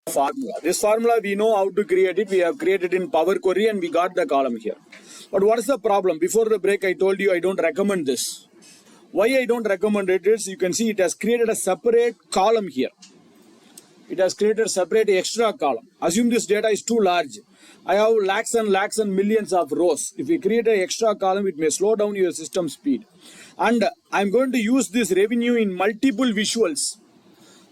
formula. This formula we know how to create it. We have created in Power Query and we got the column here. But what is the problem? Before the break I told you I don't recommend this. Why I don't recommend it is you can see it has created a separate column here. It has created a separate extra column. Assume this data is too large. I have lakhs and millions of rows. If you create an extra column, it may slow down your system speed. And I'm going to use this revenue in multiple visuals.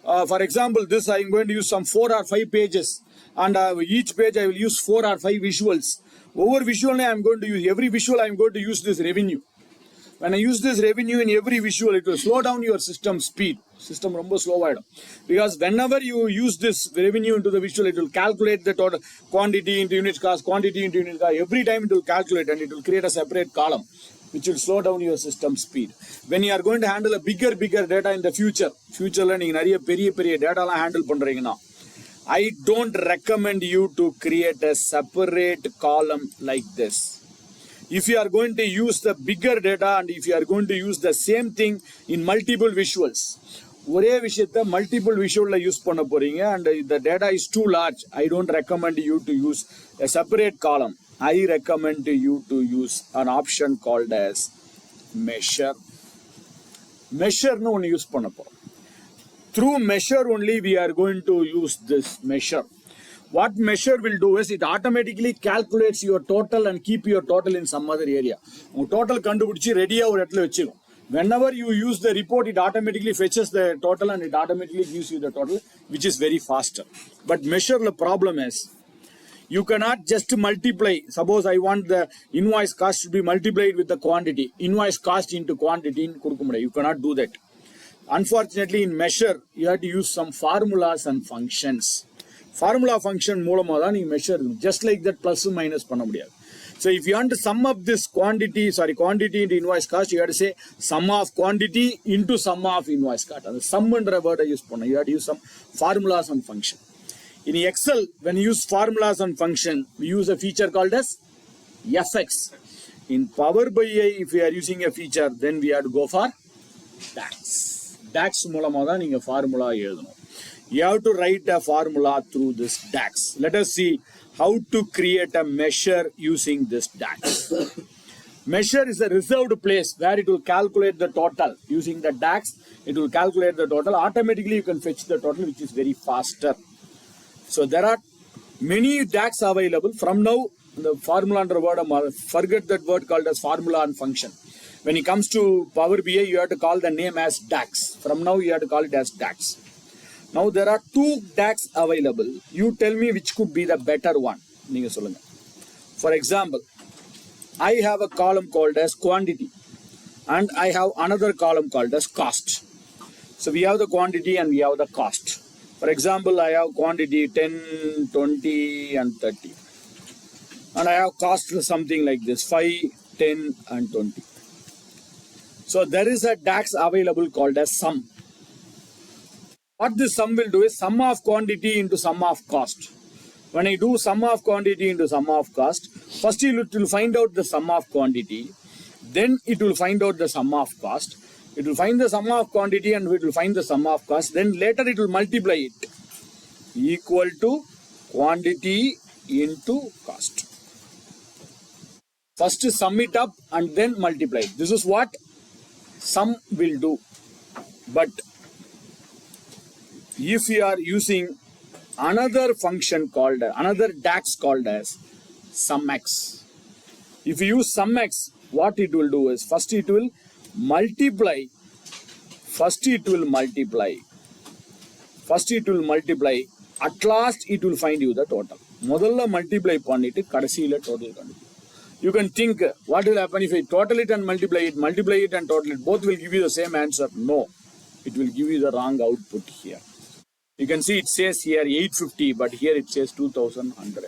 For example, this I'm going to use some 4 or 5 pages. And each page I will use 4 or 5 visuals. Over visual, I'm going to use every visual. I'm going to use this revenue. When I use this revenue in every visual, it will slow down your system speed. System romba slow aayidum. Because whenever you use this revenue into the visual, it will calculate the total quantity into unit cost, quantity into unit cost. Every time it will calculate and it will create a separate column, which will slow down your system speed. When you are going to handle a bigger data in the future learning, nariya data la handle pandreenga, I don't recommend you to create a separate column like this. If you are going to use the bigger data and if you are going to use the same thing in multiple visuals, ஒரே விஷயத்தை multiple visual use பண்ண போறீங்க and the data is too large, I don't recommend you to use a separate column. I recommend you to use an option called as measure. Measure nu one use பண்ண போறோம். Through measure only we are going to use this measure. What measure will do is it automatically calculates your total and keep your total in some other area. Total kandupidichi ready or இடத்துல வெச்சிரும். Whenever you use the report, it automatically fetches the total and it automatically gives you the total, which is very faster. But measure the problem is you cannot just multiply. Suppose I want the invoice cost to be multiplied with the quantity. Invoice cost into quantity. You cannot do that. Unfortunately, in measure, you have to use some formulas and functions. Formula function மூலமா தான் நீங்க measure, just like that plus minus பண்ண முடியாது. So if you want to sum up this quantity into invoice cost, you have to say sum of quantity into sum of invoice cost. And sum என்ற word use பண்ண, you have to use some formulas and function. In Excel, when you use formulas and function, we use a feature called as FX. In Power BI, if we are using a feature, then we have to go for DAX. DAX மூலமா தான் நீங்க formula எழுதணும். You have to write a formula through this DAX. Let us see how to create a measure using this DAX. Measure is a reserved place where it will calculate the total. Using the DAX, it will calculate the total. Automatically, you can fetch the total, which is very faster. So there are many DAX available. From now, the formula under word, forget that word called as formula and function. When it comes to Power BI, you have to call the name as DAX. From now, you have to call it as DAX. Now there are 2 DAX available. You tell me which could be the better one. For example, I have a column called as quantity and I have another column called as cost. So we have the quantity and we have the cost. For example, I have quantity 10, 20 and 30. And I have cost something like this, 5, 10 and 20. So there is a DAX available called as sum. What this sum will do is sum of quantity into sum of cost. When I do sum of quantity into sum of cost, first it will find out the sum of quantity, then it will find out the sum of cost. It will find the sum of quantity and it will find the sum of cost. Then later it will multiply it equal to quantity into cost. First sum it up and then multiply it. This is what sum will do. But if you are using another function called, another DAX called as SumX. If you use SumX, what it will do is first it will multiply. At last it will find you the total. முதல்ல multiply பண்ணிட்டு கடைசியில total கண்டுபிடிக்கும். You can think what will happen if I total it and multiply it and total it. Both will give you the same answer. No, it will give you the wrong output here. You can see it says here 850, but here it says 2100.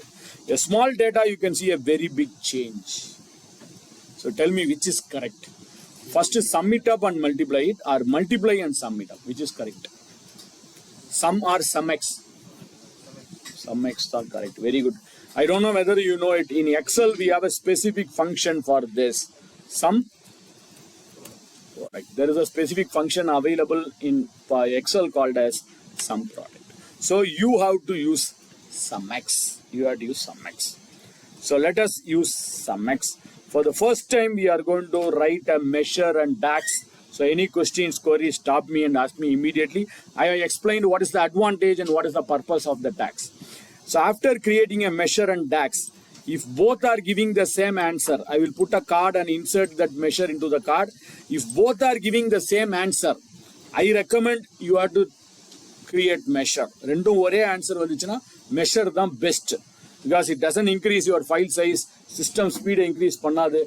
A small data, you can see a very big change. So tell me which is correct. First sum it up and multiply it, or multiply and sum it up. Which is correct? Sum or SumX? SumX are correct. Very good. I don't know whether you know it. In Excel, we have a specific function for this. Sum. Right. There is a specific function available in Excel called as sum product. So you have to use sum x. You have to use sum x. So let us use sum x. For the first time, we are going to write a measure and DAX. So any questions, queries, stop me and ask me immediately. I have explained what is the advantage and what is the purpose of the DAX. So after creating a measure and DAX, if both are giving the same answer, I will put a card and insert that measure into the card. If both are giving the same answer, I recommend you have to create measure. ரெண்டும் ஒரே answer வந்துச்சுன்னா measure தான் best, because it doesn't increase your file size, system speed increase பண்ணாது.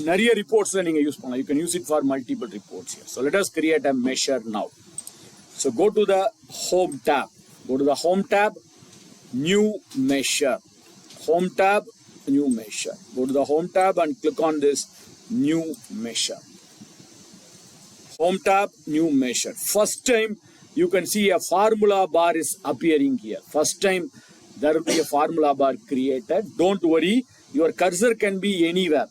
நிறைய reportsல நீங்க use பண்ணலாம். You can use it for multiple reports here. So let us create a measure now. So go to the home tab. Go to the home tab, new measure. Home tab, new measure. Go to the home tab and click on this new measure. Home tab, new measure. First time you can see a formula bar is appearing here. First time there will be a formula bar created. Don't worry, your cursor can be anywhere.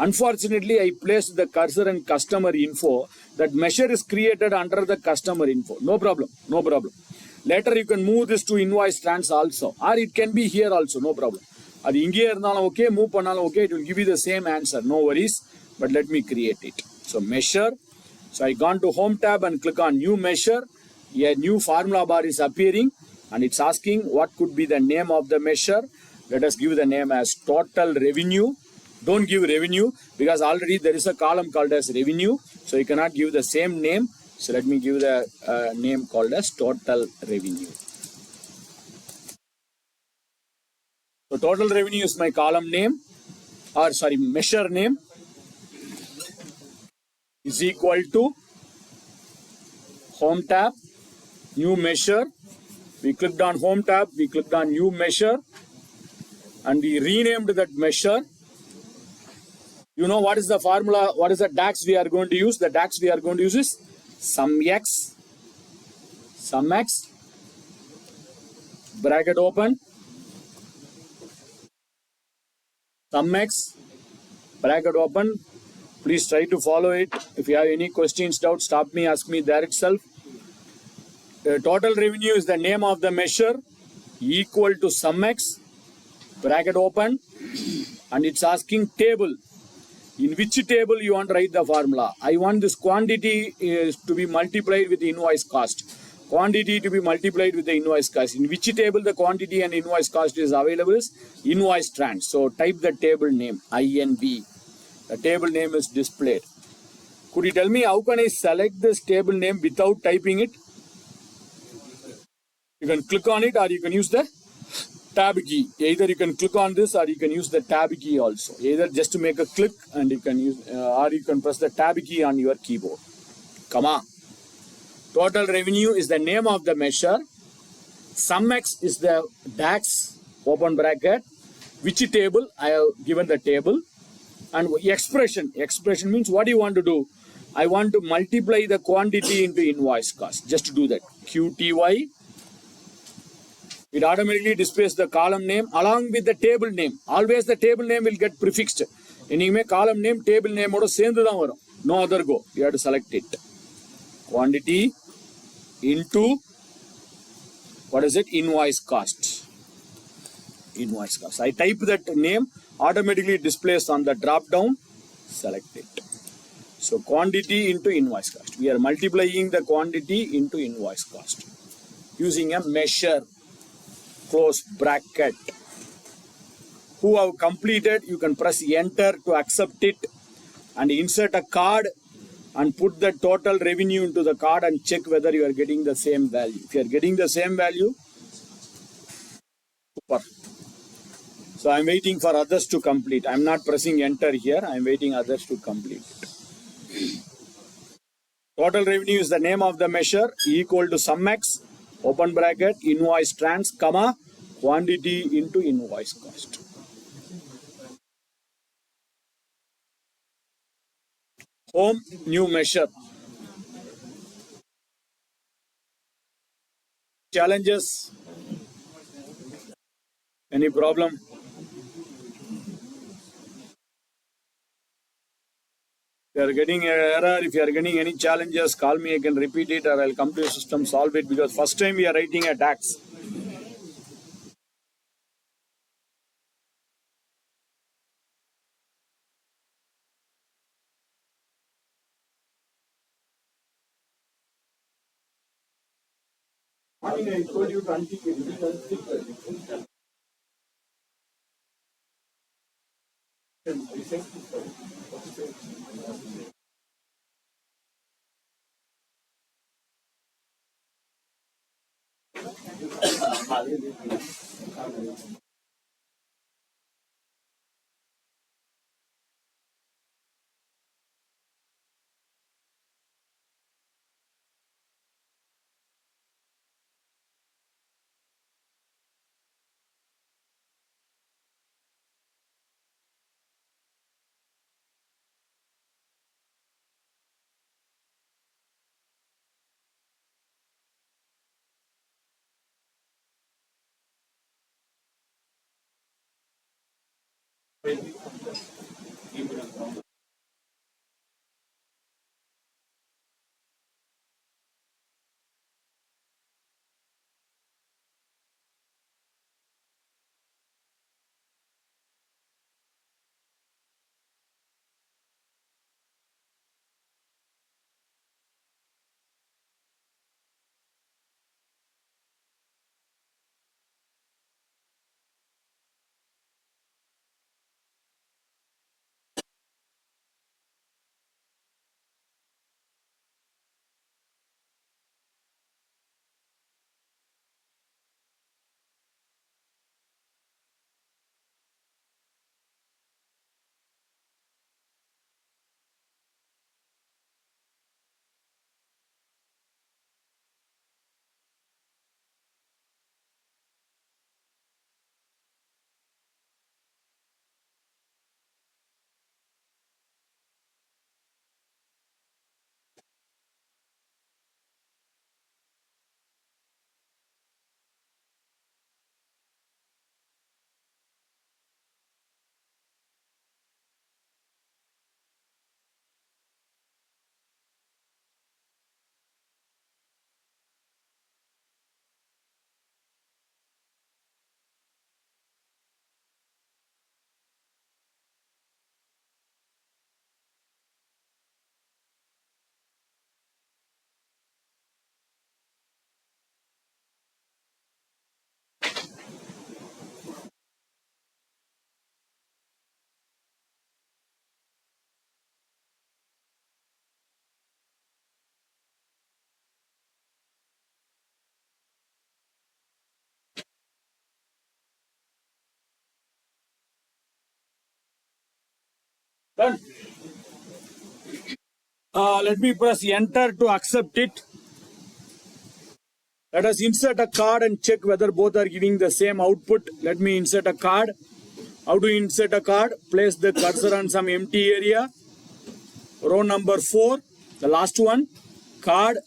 Unfortunately, I placed the cursor in customer info. That measure is created under the customer info. No problem, no problem. Later you can move this to invoice trans also, or it can be here also, no problem. அது இங்கே இருந்தாலும் okay, move பண்ணாலும் okay, it will give you the same answer, no worries. But let me create it. So measure. So I gone to home tab and click on new measure. A new formula bar is appearing and it's asking what could be the name of the measure. Let us give the name as total revenue. Don't give revenue because already there is a column called as revenue. So you cannot give the same name. So let me give the name called as total revenue. So total revenue is my column name, or sorry, measure name, is equal to home tab, new measure. We clicked on home tab, we clicked on new measure, and we renamed that measure. You know what is the formula, what is the DAX we are going to use? The DAX we are going to use is sum x, bracket open, sum x, bracket open. Please try to follow it. If you have any questions, doubts, stop me, ask me there itself. Total revenue is the name of the measure, equal to sum x, bracket open, and it's asking table. In which table you want to write the formula? I want this quantity is to be multiplied with the invoice cost. Quantity to be multiplied with the invoice cost. In which table the quantity and invoice cost is available is invoice trans. So type the table name, INV. The table name is displayed. Could you tell me how can I select this table name without typing it? You can click on it or you can use the tab key. Either you can click on this or you can use the tab key also. Either just to make a click and you can use, or you can press the tab key on your keyboard. Come on. Total revenue is the name of the measure. Sum x is the DAX, open bracket. Which table? I have given the table. And expression. Expression means what do you want to do? I want to multiply the quantity into invoice cost. Just to do that. QTY. It automatically displays the column name along with the table name. Always the table name will get prefixed. Anyway, column name, table name, no other go. You have to select it. Quantity into, what is it? Invoice cost. Invoice cost. I type that name, automatically displays on the drop down. Select it. So quantity into invoice cost. We are multiplying the quantity into invoice cost using a measure. Close bracket. Who have completed, you can press enter to accept it and insert a card and put the total revenue into the card and check whether you are getting the same value. If you are getting the same value, super. So I am waiting for others to complete. I am not pressing enter here. I am waiting others to complete it. Total revenue is the name of the measure, equal to sum x, open bracket, invoice trans, comma, quantity into invoice cost. Home, new measure. Challenges? Any problem? If you are getting an error, if you are getting any challenges, call me, I can repeat it or I'll come to your system, solve it, because first time we are writing a DAX. I told you to untick it. You can stick it. Done. Let me press enter to accept it. Let us insert a card and check whether both are giving the same output. Let me insert a card. How to insert a card? Place the cursor on some empty area. Row number 4, the last one, card,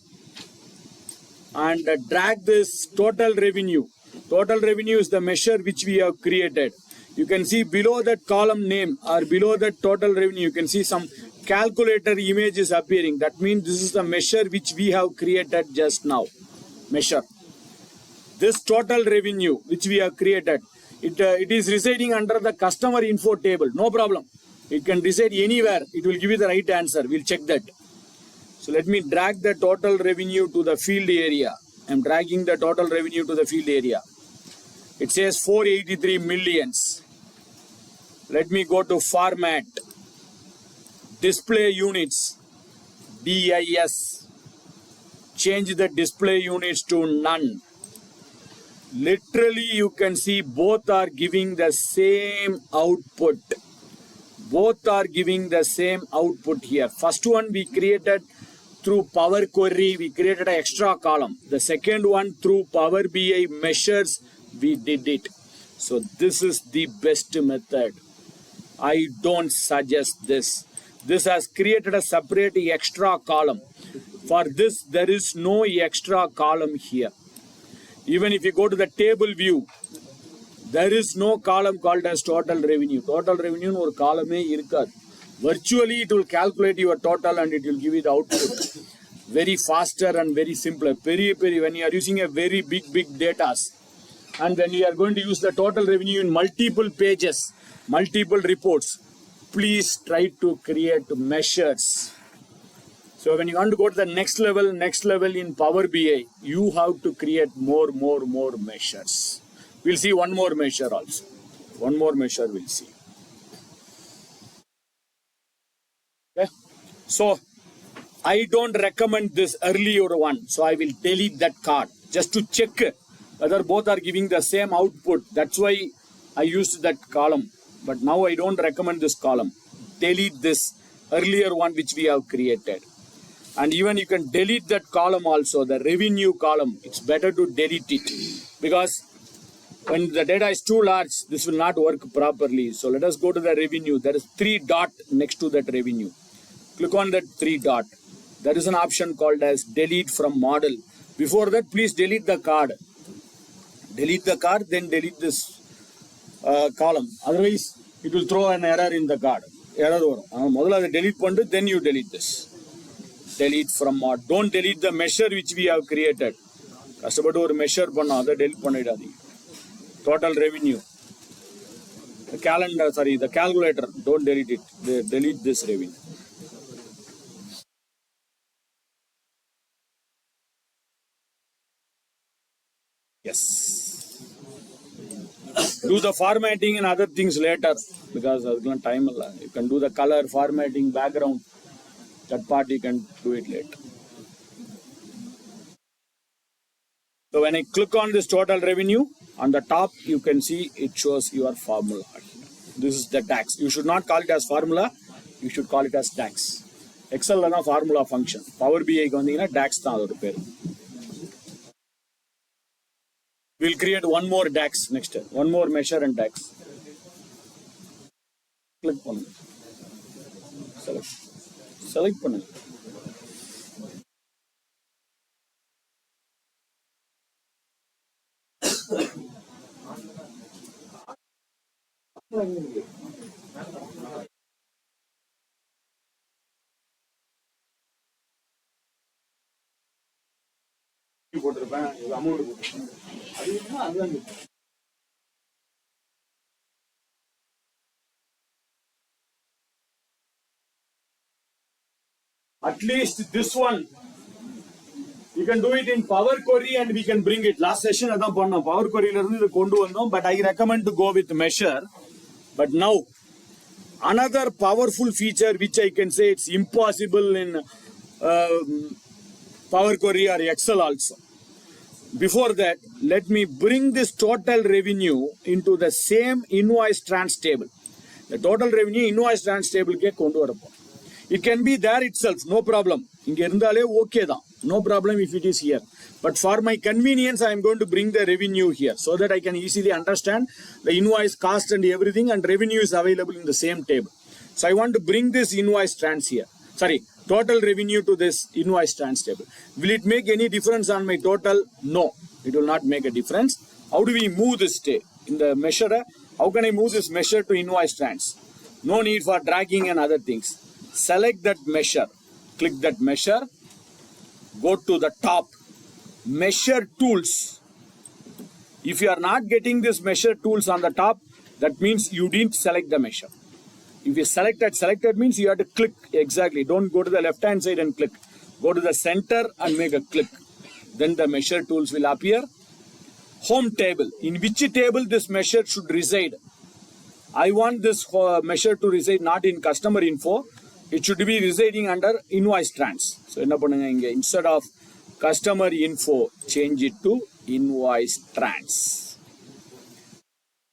and drag this total revenue. Total revenue is the measure which we have created. You can see below that column name or below that total revenue, you can see some calculator image is appearing. That means this is the measure which we have created just now. Measure. This total revenue which we have created, it is residing under the customer info table. No problem. It can reside anywhere. It will give you the right answer. We'll check that. So let me drag the total revenue to the field area. I'm dragging the total revenue to the field area. It says 483 millions. Let me go to format, display units, DIS. Change the display units to none. Literally, you can see both are giving the same output. Both are giving the same output here. First one we created through Power Query, we created an extra column. The second one through Power BI measures, we did it. So this is the best method. I don't suggest this. This has created a separate extra column. For this, there is no extra column here. Even if you go to the table view, there is no column called as total revenue. Total revenue or column irukad. Virtually, it will calculate your total and it will give you the output. Very faster and very simpler. When you are using a very big data, and when you are going to use the total revenue in multiple pages, multiple reports, please try to create measures. So So when you want to go to the next level in Power BI, you have to create more measures. We'll see one more measure also. One more measure we'll see. Okay. So I don't recommend this earlier one. So I will delete that card just to check whether both are giving the same output. That's why I used that column. But now I don't recommend this column. Delete this earlier one which we have created. And even you can delete that column also, the revenue column. It's better to delete it because when the data is too large, this will not work properly. So let us go to the revenue. There is 3 dot next to that revenue. Click on that 3 dot. There is an option called as delete from model. Before that, please delete the card. Delete the card, then delete this column. Otherwise, it will throw an error in the card. Error over. Delete pandu, then you delete this. Delete from mod. Don't delete the measure which we have created. Kastabadu or measure panna, other delete pannidadi. Total revenue. The calendar, the calculator. Don't delete it. Delete this revenue. Yes. Do the formatting and other things later because there's time. You can do the color, formatting, background. That part you can do it later. So when I click on this total revenue, on the top you can see it shows your formula. This is the DAX. You should not call it as formula. You should call it as DAX. Excel is a formula function. Power BI is DAX. We'll create one more DAX next. One more measure and DAX. Click on it. Select panel. At least this one, you can do it in Power Query and we can bring it. Last session, Power Query, but I recommend to go with measure. But now, another powerful feature which I can say it's impossible in Power Query or Excel also. Before that, let me bring this total revenue into the same invoice trans table. The total revenue invoice trans table ke kondu varapom. It can be there itself, no problem. Inge irundale okay da. No problem if it is here. But for my convenience, I am going to bring the revenue here so that I can easily understand the invoice cost and everything, and revenue is available in the same table. So I want to bring this invoice trans here. Sorry, total revenue to this invoice trans table. Will it make any difference on my total? No, it will not make a difference. How do we move this in the measure? How can I move this measure to invoice trans? No need for dragging and other things. Select that measure. Click that measure. Go to the top. Measure tools. If you are not getting this measure tools on the top, that means you didn't select the measure. If you selected means you have to click exactly. Don't go to the left hand side and click. Go to the center and make a click. Then the measure tools will appear. Home table. In which table this measure should reside? I want this measure to reside not in customer info. It should be residing under invoice trans. So instead of customer info, change it to invoice trans.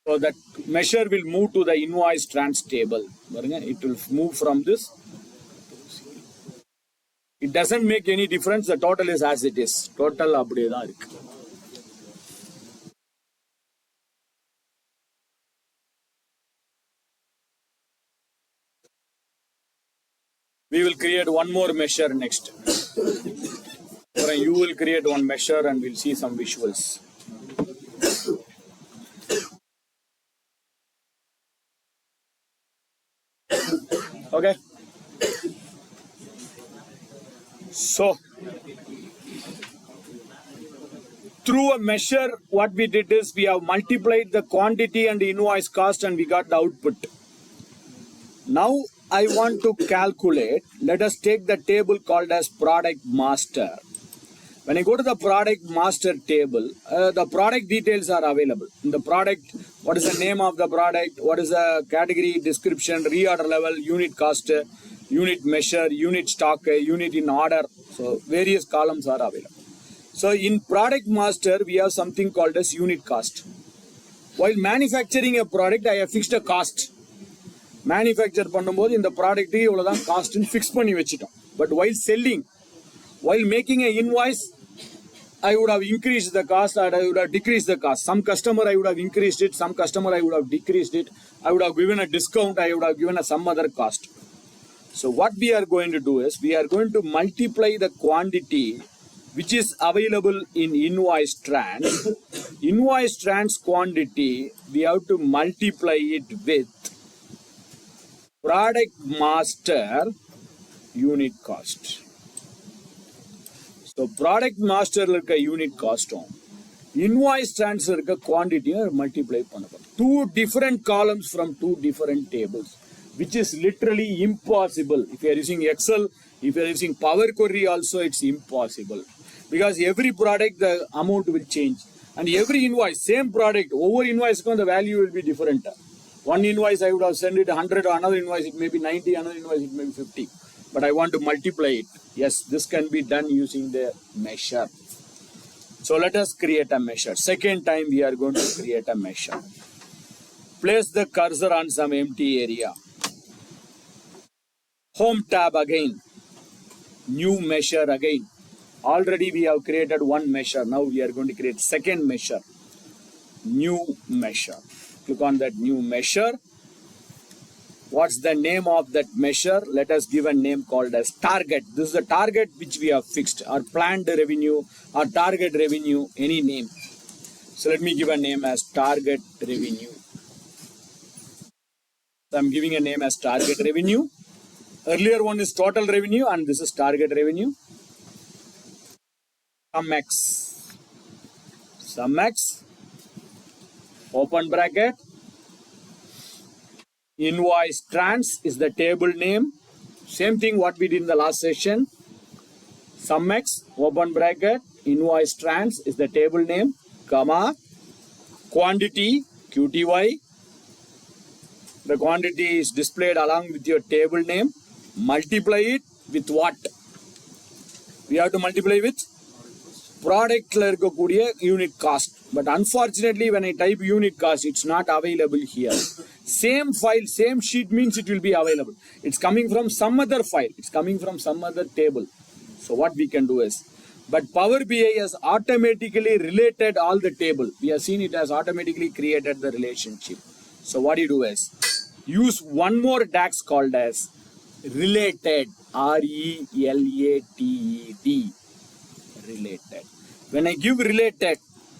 So that measure will move to the invoice trans table. It will move from this. It doesn't make any difference. The total is as it is. Total abde da irukku. We will create one more measure next. You will create one measure and we'll see some visuals. Okay. So, through a measure, what we did is we have multiplied the quantity and invoice cost and we got the output. Now, I want to calculate, let us take the table called as product master. When I go to the product master table, the product details are available. In the product, what is the name of the product, what is the category, description, reorder level, unit cost, unit measure, unit stock, unit in order. So various columns are available. So in product master, we have something called as unit cost. While manufacturing a product, I have fixed a cost. Manufacture பண்ணும்போது இந்த product இவ்வளவுதான் காஸ்ட்னு fix பண்ணி வச்சிட்டோம். But while selling, while making an invoice, I would have increased the cost and I would have decreased the cost. Some customer I would have increased it, some customer I would have decreased it. I would have given a discount, I would have given some other cost. So what we are going to do is, we are going to multiply the quantity which is available in invoice trans. Invoice trans quantity, we have to multiply it with product master unit cost. So product master இருக்க unit cost-உம் invoice transfer இருக்க quantity-யும் multiply பண்ணணும். Two different columns from two different tables, which is literally impossible. If you are using Excel, if you are using Power Query also, it's impossible. Because every product, the amount will change. And every invoice, same product, over invoice, the value will be different. One invoice, I would have sent it 100, another invoice, it may be 90, another invoice, it may be 50. But I want to multiply it. Yes, this can be done using the measure. So let us create a measure. Second time we are going to create a measure. Place the cursor on some empty area. Home tab again. New measure again. Already we have created one measure. Now we are going to create second measure. New measure. Click on that new measure. What's the name of that measure? Let us give a name called as target. This is the target which we have fixed. Our planned revenue, our target revenue, any name. So let me give a name as target revenue. So I'm giving a name as target revenue. Earlier one is total revenue and this is target revenue. Sum X. Sum X. Open bracket. Invoice trans is the table name. Same thing what we did in the last session. Sum X, open bracket, invoice trans is the table name, comma, quantity, QTY. The quantity is displayed along with your table name. Multiply it with what? We have to multiply with product unit cost. But unfortunately, when I type unit cost, it's not available here. Same file, same sheet means it will be available. It's coming from some other file. It's coming from some other table. So what we can do is, but Power BI has automatically related all the table. We have seen it has automatically created the relationship. So what you do is, use one more DAX called as related, R-E-L-A-T-E-D, related. When I give related,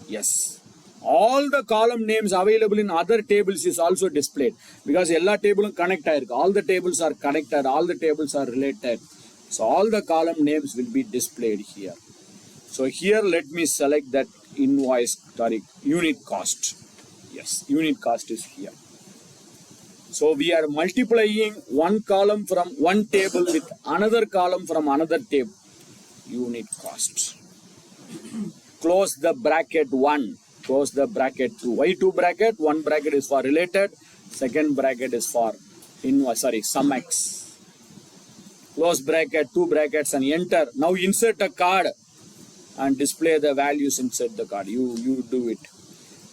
yes, all the column names available in other tables is also displayed because all tables connected, all the tables are connected, all the tables are related. So all the column names will be displayed here. So here let me select that unit cost. Yes, unit cost is here. So we are multiplying one column from one table with another column from another table. Unit cost. Close the bracket 1. Close the bracket 2. Why 2 bracket? One bracket is for related. Second bracket is for sum X. Close bracket, 2 brackets and enter. Now insert a card and display the values inside the card. You do it.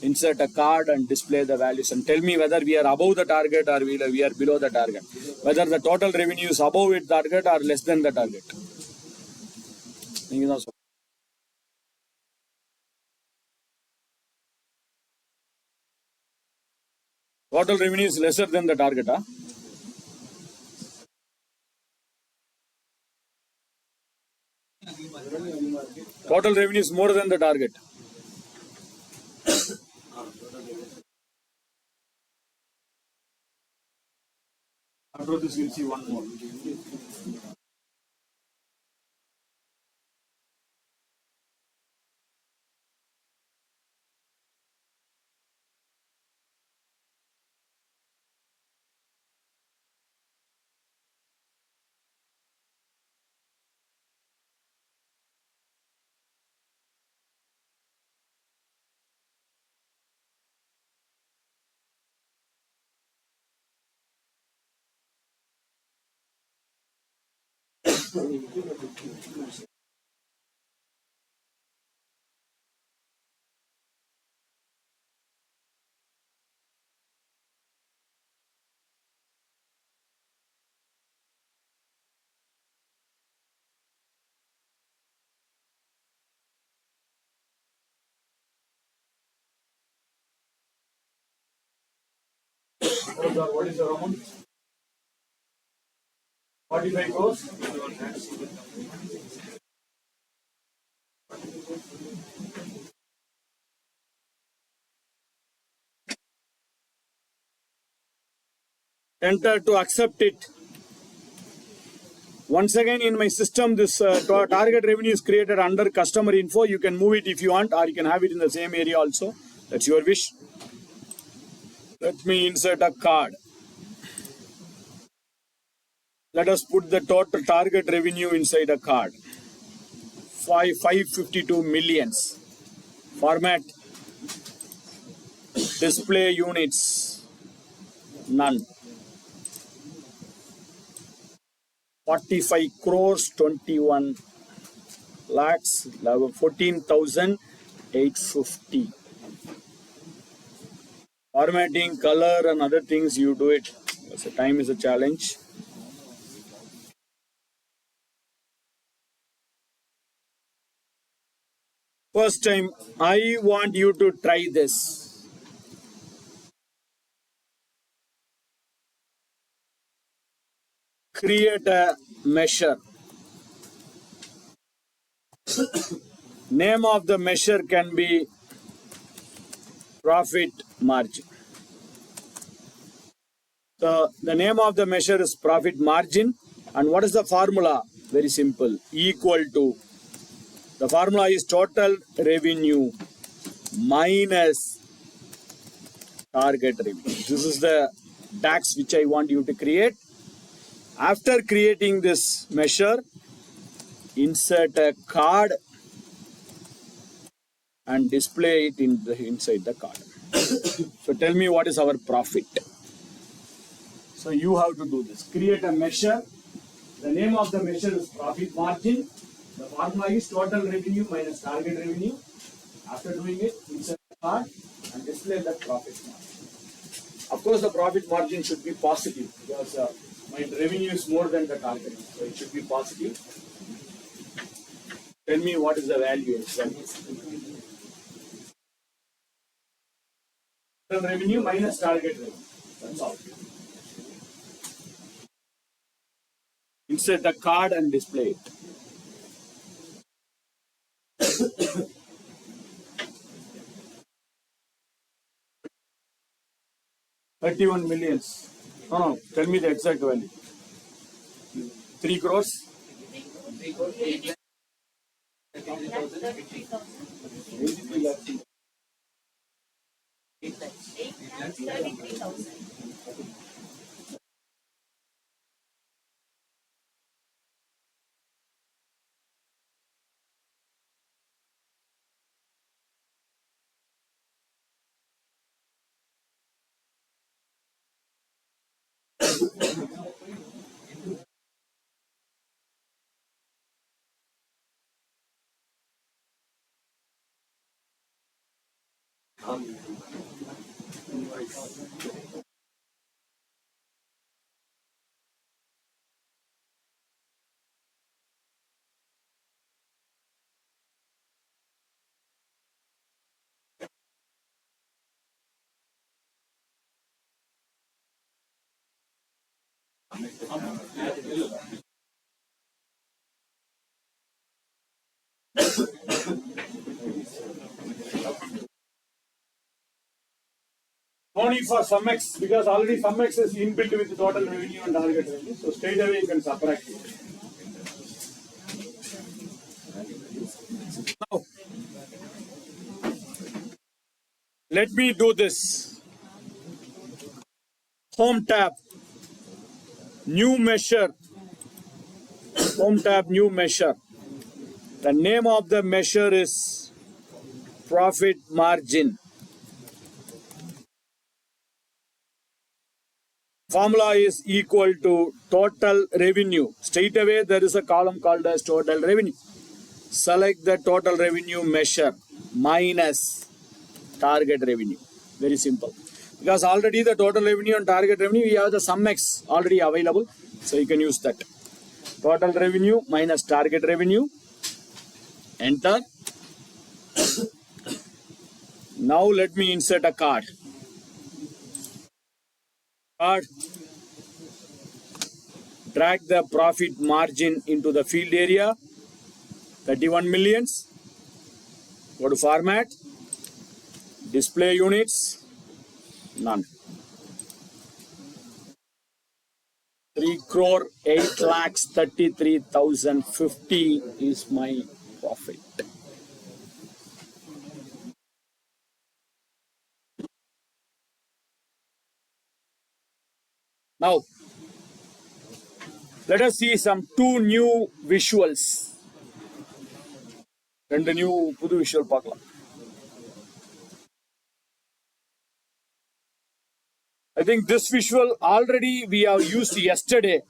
Insert a card and display the values and tell me whether we are above the target or we are below the target. Whether the total revenue is above the target or less than the target. Total revenue is lesser than the target. Huh? Total revenue is more than the target. After this, we'll see one more. What is the amount? 45 crores. Enter to accept it. Once again in my system, this target revenue is created under customer info. You can move it if you want, or you can have it in the same area also. That's your wish. Let me insert a card. Let us put the total target revenue inside a card. 552 millions. Format. Display units. None. 45 crores, 21 lakhs, 14,850. Formatting, color and other things, you do it. So time is a challenge. First time, I want you to try this. Create a measure. Name of the measure can be profit margin. So the name of the measure is profit margin. And what is the formula? Very simple. Equal to. The formula is total revenue minus target revenue. This is the DAX which I want you to create. After creating this measure, insert a card and display it inside the card. So tell me what is our profit. So you have to do this. Create a measure. The name of the measure is profit margin. The formula is total revenue minus target revenue. After doing it, insert the card and display the profit margin. Of course, the profit margin should be positive because my revenue is more than the target. So it should be positive. Tell me what is the value exactly. Total revenue minus target revenue. That's all. Insert the card and display it. $31 million. No, tell me the exact value. 3 crores. 3 crores. 8,33,000. No need for sum x because already sum x is inbuilt with the total revenue and target revenue. So straight away you can subtract it. Now, let me do this. Home tab, new measure. Home tab, new measure. The name of the measure is profit margin. Formula is equal to total revenue. Straight away there is a column called as total revenue. Select the total revenue measure minus target revenue. Very simple. Because already the total revenue and target revenue, we have the sum X already available. So you can use that. Total revenue minus target revenue. Enter. Now let me insert a card. Drag the profit margin into the field area. 31 millions. Go to format. Display units. None. 3,08,33,050 is my profit. Now, let us see some two new visuals. And the new pudu visual paakalam. I think this visual already we have used yesterday.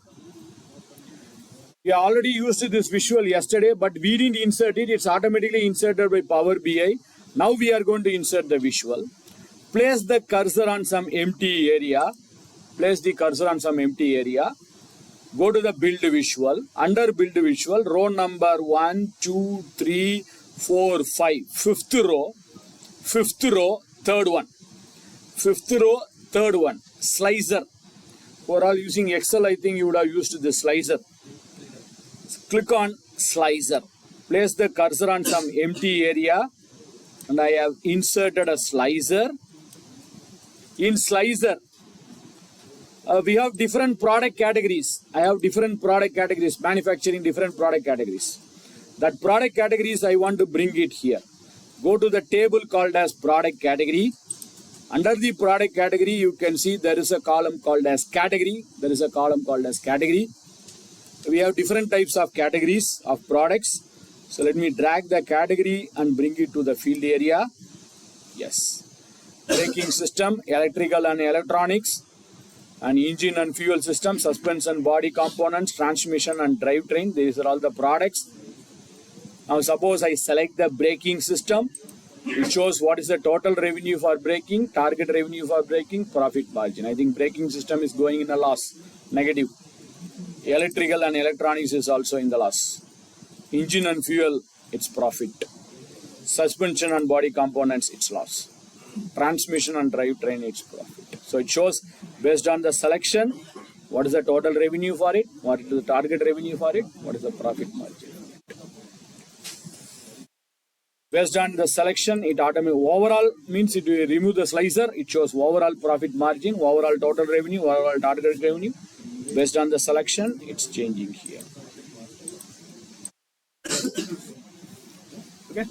We already used this visual yesterday, but we didn't insert it. It's automatically inserted by Power BI. Now we are going to insert the visual. Place the cursor on some empty area. Place the cursor on some empty area. Go to the build visual. Under build visual, row number 1, 2, 3, 4, 5. Fifth row, third one. Fifth row, third one. Slicer. For all using Excel, I think you would have used the slicer. Click on slicer. Place the cursor on some empty area. And I have inserted a slicer. In slicer, we have different product categories. I have different product categories, manufacturing different product categories. That product categories, I want to bring it here. Go to the table called as product category. Under the product category, you can see there is a column called as category. There is a column called as category. We have different types of categories of products. So let me drag the category and bring it to the field area. Yes. Braking system, electrical and electronics, and engine and fuel system, suspension, body components, transmission and drivetrain. These are all the products. Now suppose I select the braking system. It shows what is the total revenue for braking, target revenue for braking, profit margin. I think braking system is going in a loss, negative. Electrical and electronics is also in the loss. Engine and fuel, it's profit. Suspension and body components, it's loss. Transmission and drivetrain, it's profit. So it shows based on the selection, what is the total revenue for it, what is the target revenue for it, what is the profit margin. Based on the selection, it automatically overall means it will remove the slicer. It shows overall profit margin, overall total revenue, overall target revenue. Based on the selection, it's changing here. Okay.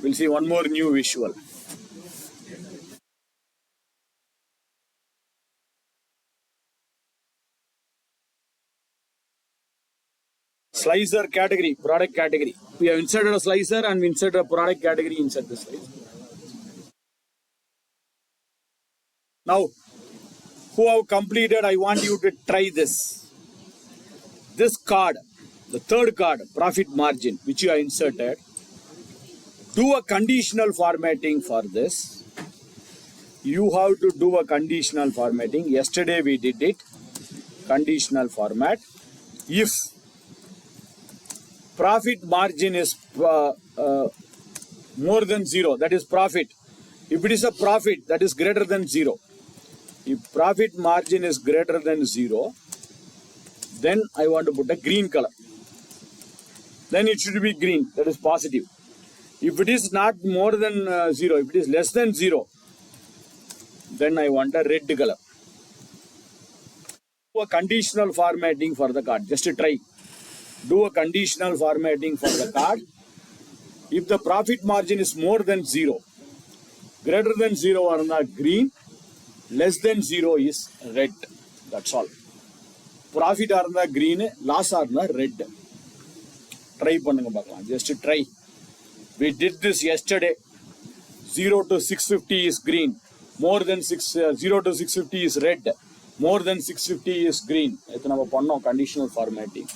We'll see one more new visual. Slicer category, product category. We have inserted a slicer and we inserted a product category inside the slicer. Now, who have completed, I want you to try this. This card, the third card, profit margin, which you have inserted, do a conditional formatting for this. You have to do a conditional formatting. Yesterday we did it. Conditional format. If profit margin is more than 0, that is profit. If it is a profit, that is greater than 0. If profit margin is greater than 0, then I want to put a green color. Then it should be green, that is positive. If it is not more than 0, if it is less than 0, then I want a red color. Do a conditional formatting for the card. Just to try. Do a conditional formatting for the card. If the profit margin is more than 0, greater than 0 are not green, less than 0 is red. That's all. Profit are not green, loss are not red. Try pannunga paakalam. Just try. We did this yesterday. 0 to 650 is green. More than 0 to 650 is red. More than 650 is green. It's a conditional formatting.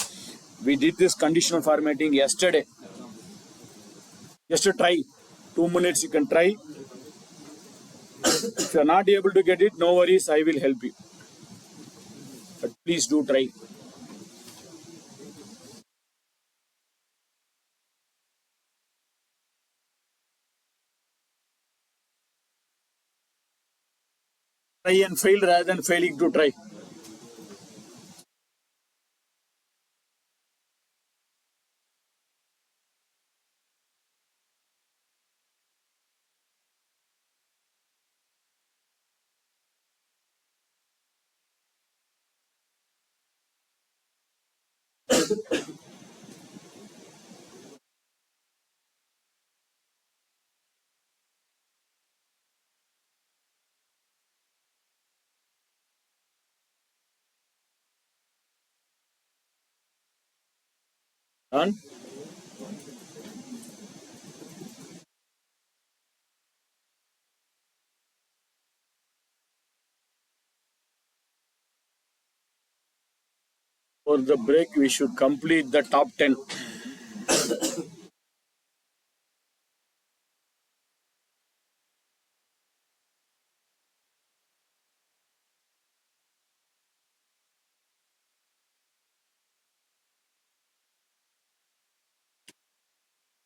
We did this conditional formatting yesterday. Just to try. 2 minutes you can try. If you are not able to get it, no worries, I will help you. But please do try. Try and fail rather than failing to try. Done? For the break, we should complete the top 10.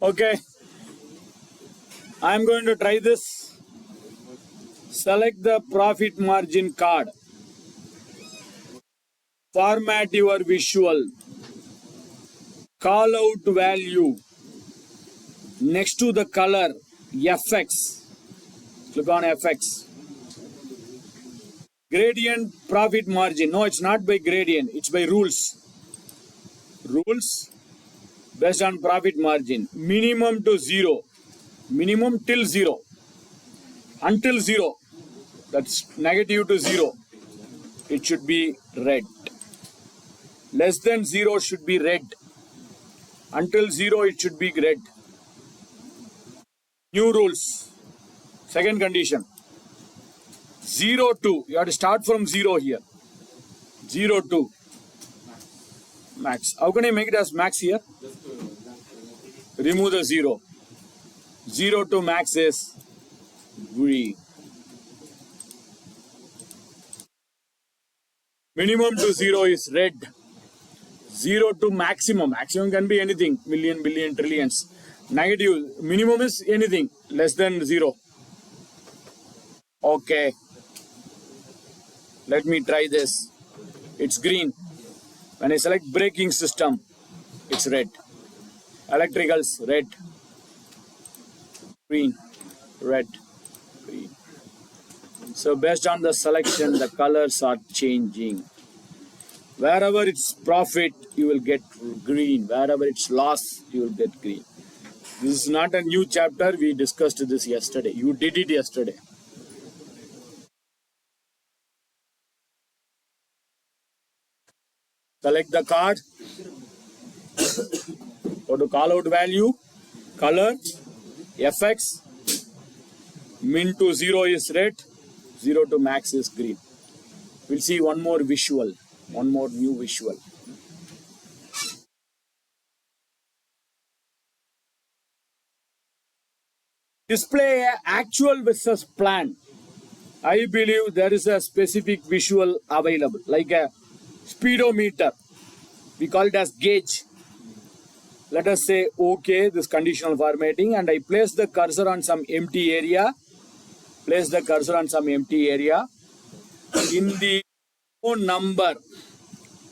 Okay. I'm going to try this. Select the profit margin card. Format your visual. Call out value. Next to the color, FX. Click on FX. Gradient profit margin. No, it's not by gradient. It's by rules. Rules based on profit margin. Minimum to 0. Minimum till 0. Until 0. That's negative to 0. It should be red. Less than 0 should be red. Until 0, it should be red. New rules. Second condition. 0 to. You have to start from 0 here. 0 to. Max. How can I make it as max here? Remove the 0. 0 to max is green. Minimum to 0 is red. 0 to maximum. Maximum can be anything. Million, billion, trillions. Negative. Minimum is anything. Less than 0. Okay. Let me try this. It's green. When I select braking system, it's red. Electricals, red. Green. Red. Green. So based on the selection, the colors are changing. Wherever it's profit, you will get green. Wherever it's loss, you will get green. This is not a new chapter. We discussed this yesterday. You did it yesterday. Select the card. Go to call out value. Color. FX. Min to 0 is red. 0 to max is green. We'll see one more visual. One more new visual. Display actual versus plan. I believe there is a specific visual available, like a speedometer. We call it as gauge. Let us say, okay, this conditional formatting, and I place the cursor on some empty area. Place the cursor on some empty area. In the number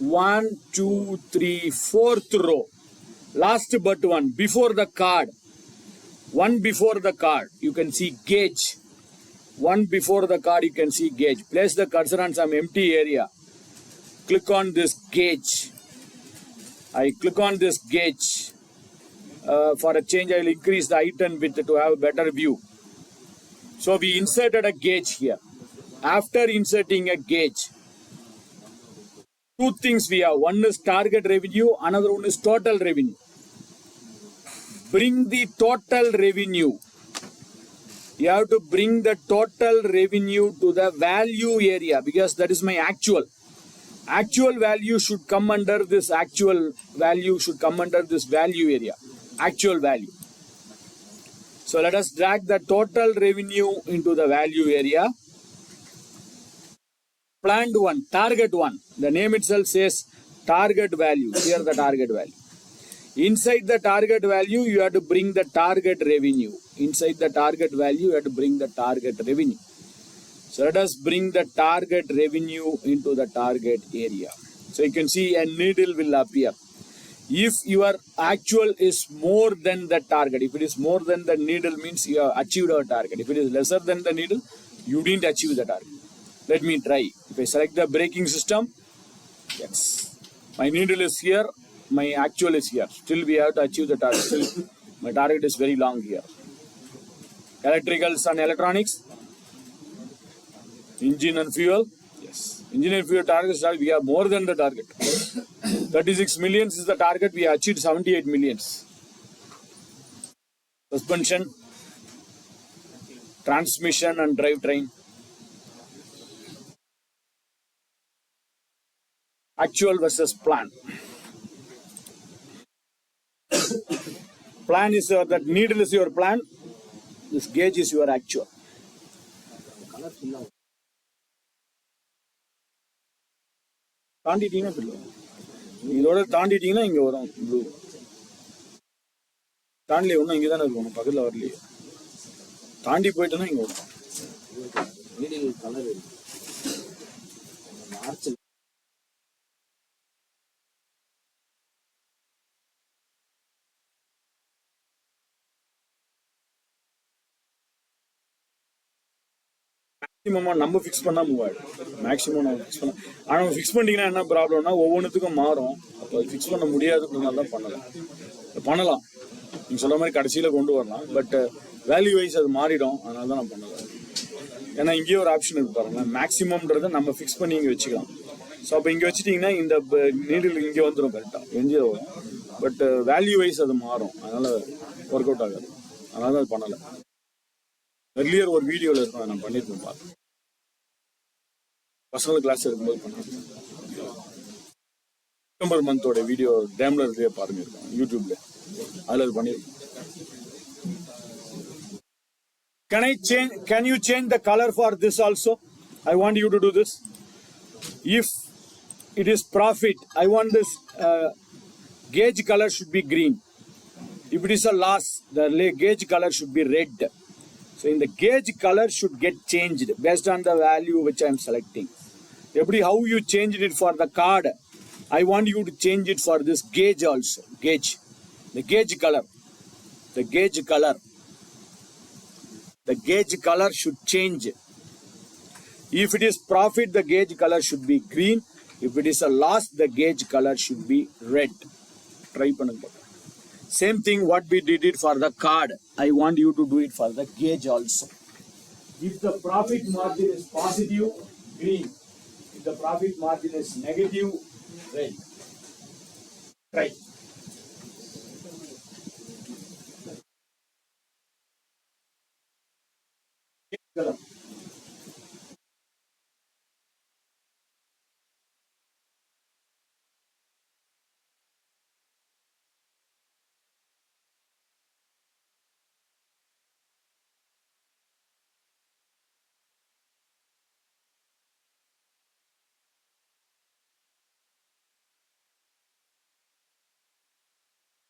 1, 2, 3, 4th row, last but one, before the card. One before the card, you can see gauge. One before the card, you can see gauge. Place the cursor on some empty area. Click on this gauge. I click on this gauge. For a change, I will increase the item width to have a better view. So we inserted a gauge here. After inserting a gauge, two things we have. One is target revenue, another one is total revenue. Bring the total revenue You have to bring the total revenue to the value area because that is my actual. Actual value should come under this actual value should come under this value area. Actual value. So let us drag the total revenue into the value area. Planned one, target one. The name itself says target value. Here the target value. Inside the target value, you have to bring the target revenue. Inside the target value, you have to bring the target revenue. So let us bring the target revenue into the target area. So you can see a needle will appear. If your actual is more than the target, if it is more than the needle means you have achieved our target. If it is lesser than the needle, you didn't achieve the target. Let me try. If I select the braking system, yes, my needle is here, my actual is here. Still we have to achieve the target. Still, my target is very long here. Electricals and electronics, engine and fuel. Yes, engine and fuel target, we have more than the target. 36 millions is the target, we achieved 78 millions. Suspension, transmission and drivetrain. Actual versus plan. Plan is your, that needle is your plan. This gauge is your actual. தாண்டிட்டீங்கன்னா bill இதோட தாண்டிட்டீங்கன்னா இங்கே வரும் blue தாண்டலையே ஒன்றும் இங்கே தானே இருக்கும் பக்கத்தில் வரலையே தாண்டி போயிட்டோன்னா இங்கே வரும் மேக்ஸிமமாக நம்ம ஃபிக்ஸ் பண்ணால் மூவ் ஆகிடும் மேக்ஸிமம் நம்ம ஃபிக்ஸ் பண்ண ஆனால் நம்ம ஃபிக்ஸ் பண்ணிட்டீங்கன்னா என்ன ப்ராப்ளம்னா ஒவ்வொன்றுத்துக்கும் மாறும் அப்போ ஃபிக்ஸ் பண்ண முடியாதுன்றதுனால தான் பண்ணலாம் நீங்கள் சொல்கிற மாதிரி கடைசியில் கொண்டு வரலாம் பட் வேல்யூ வைஸ் அது மாறிடும் அதனால தான் நான் பண்ணலை ஏன்னா இங்கேயே ஒரு ஆப்ஷன் இருக்கு பாருங்களேன் மேக்ஸிமம்ன்றதை நம்ம ஃபிக்ஸ் பண்ணி இங்கே வச்சுக்கலாம் ஸோ அப்போ இங்கே வச்சுட்டிங்கன்னா இந்த நீடில் இங்கே வந்துடும் கரெக்டாக எங்கே வரும் பட் வேல்யூ வைஸ் அது மாறும் அதனால் ஒர்க் அவுட் ஆகாது அதனால தான் அது பண்ணலை எர்லியர் ஒரு வீடியோவில் இருக்கும் அதை நான் பண்ணியிருப்பேன் பார்த்து பர்சனல் கிளாஸ் இருக்கும்போது பண்ணேன் செப்டம்பர் மந்தோட வீடியோ டேம்லர்லேயே பாருங்க இருக்கும் யூடியூப்ல அதில் அது பண்ணியிருக்கேன் Can you change the color for this also? I want you to do this. If it is profit, I want this gauge color should be green. If it is a loss, the gauge color should be red. So in the gauge color should get changed based on the value which I am selecting. How you changed it for the card, I want you to change it for this gauge also. Gauge. The gauge color. The gauge color. The gauge color should change. If it is profit, the gauge color should be green. If it is a loss, the gauge color should be red. Try பண்ணுங்க. Same thing what we did it for the card. I want you to do it for the gauge also. If the profit margin is positive, green. If the profit margin is negative, red. Try. Color.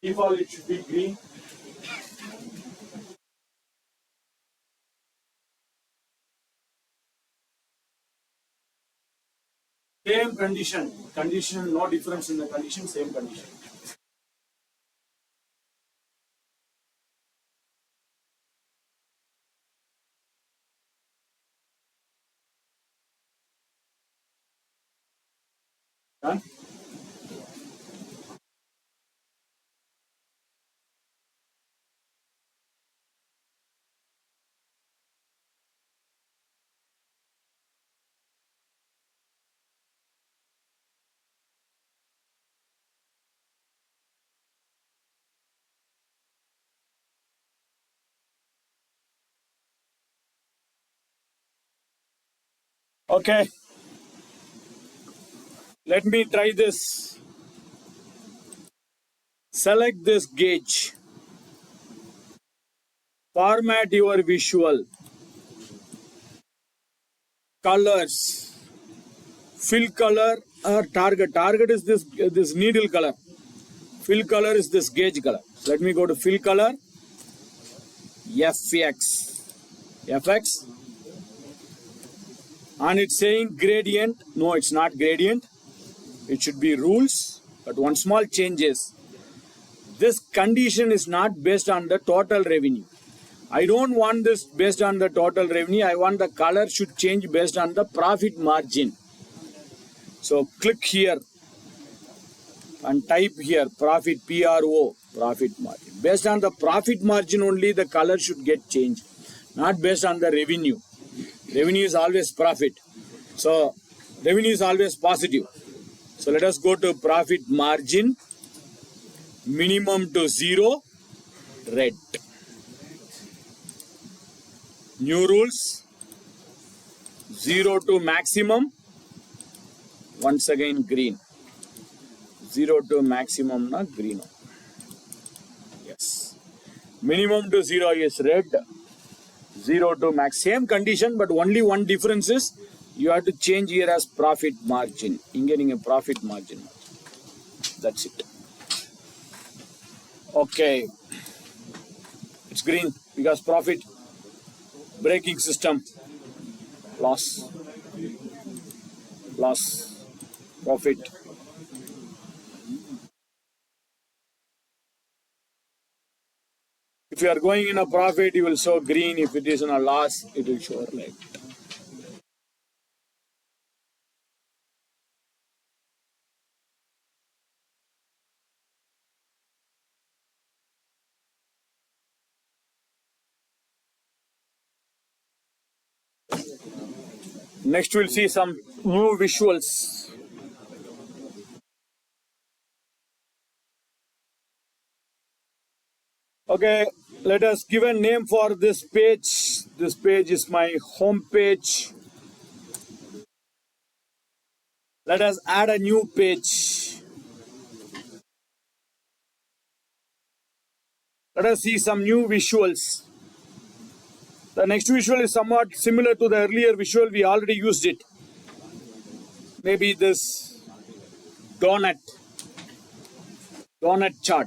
Default it should be green. Same condition, no difference in the condition, same condition. Done? Okay, let me try this. Select this gauge. Format your visual. Colors. Fill color or target. Target is this needle color. Fill color is this gauge color. Let me go to fill color. FX. FX. And it's saying gradient. No, it's not gradient. It should be rules. But one small change is this condition is not based on the total revenue. I don't want this based on the total revenue. I want the color should change based on the profit margin. So click here and type here profit, PRO, profit margin. Based on the profit margin only the color should get changed, not based on the revenue. Revenue is always profit. So revenue is always positive. So let us go to profit margin, minimum to 0, red. New rules, 0 to maximum, once again green. 0 to maximum, na green. Yes. Minimum to 0 is red. 0 to max. Same condition, but only one difference is you have to change here as profit margin. Getting a profit margin. That's it. Okay. It's green because profit. Braking system. Loss. Loss. Profit. If you are going in a profit, you will show green. If it is in a loss, it will show red. Next, we'll see some new visuals. Okay, let us give a name for this page. This page is my home page. Let us add a new page. Let us see some new visuals. The next visual is somewhat similar to the earlier visual. We already used it. Maybe this donut chart.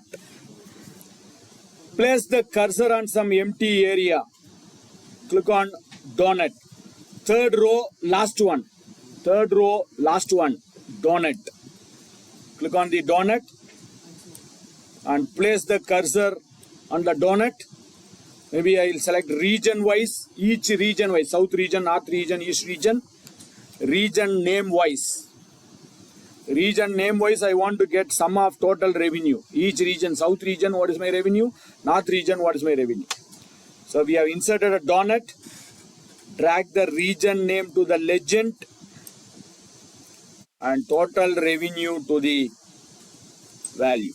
Place the cursor on some empty area. Click on donut. Third row, last one. Third row, last one. Donut. Click on the donut and place the cursor on the donut. Maybe I will select region wise, each region wise, south region, north region, east region, region name wise. Region name wise, I want to get sum of total revenue. Each region, south region, what is my revenue? North region, what is my revenue? So we have inserted a donut, drag the region name to the legend and total revenue to the value.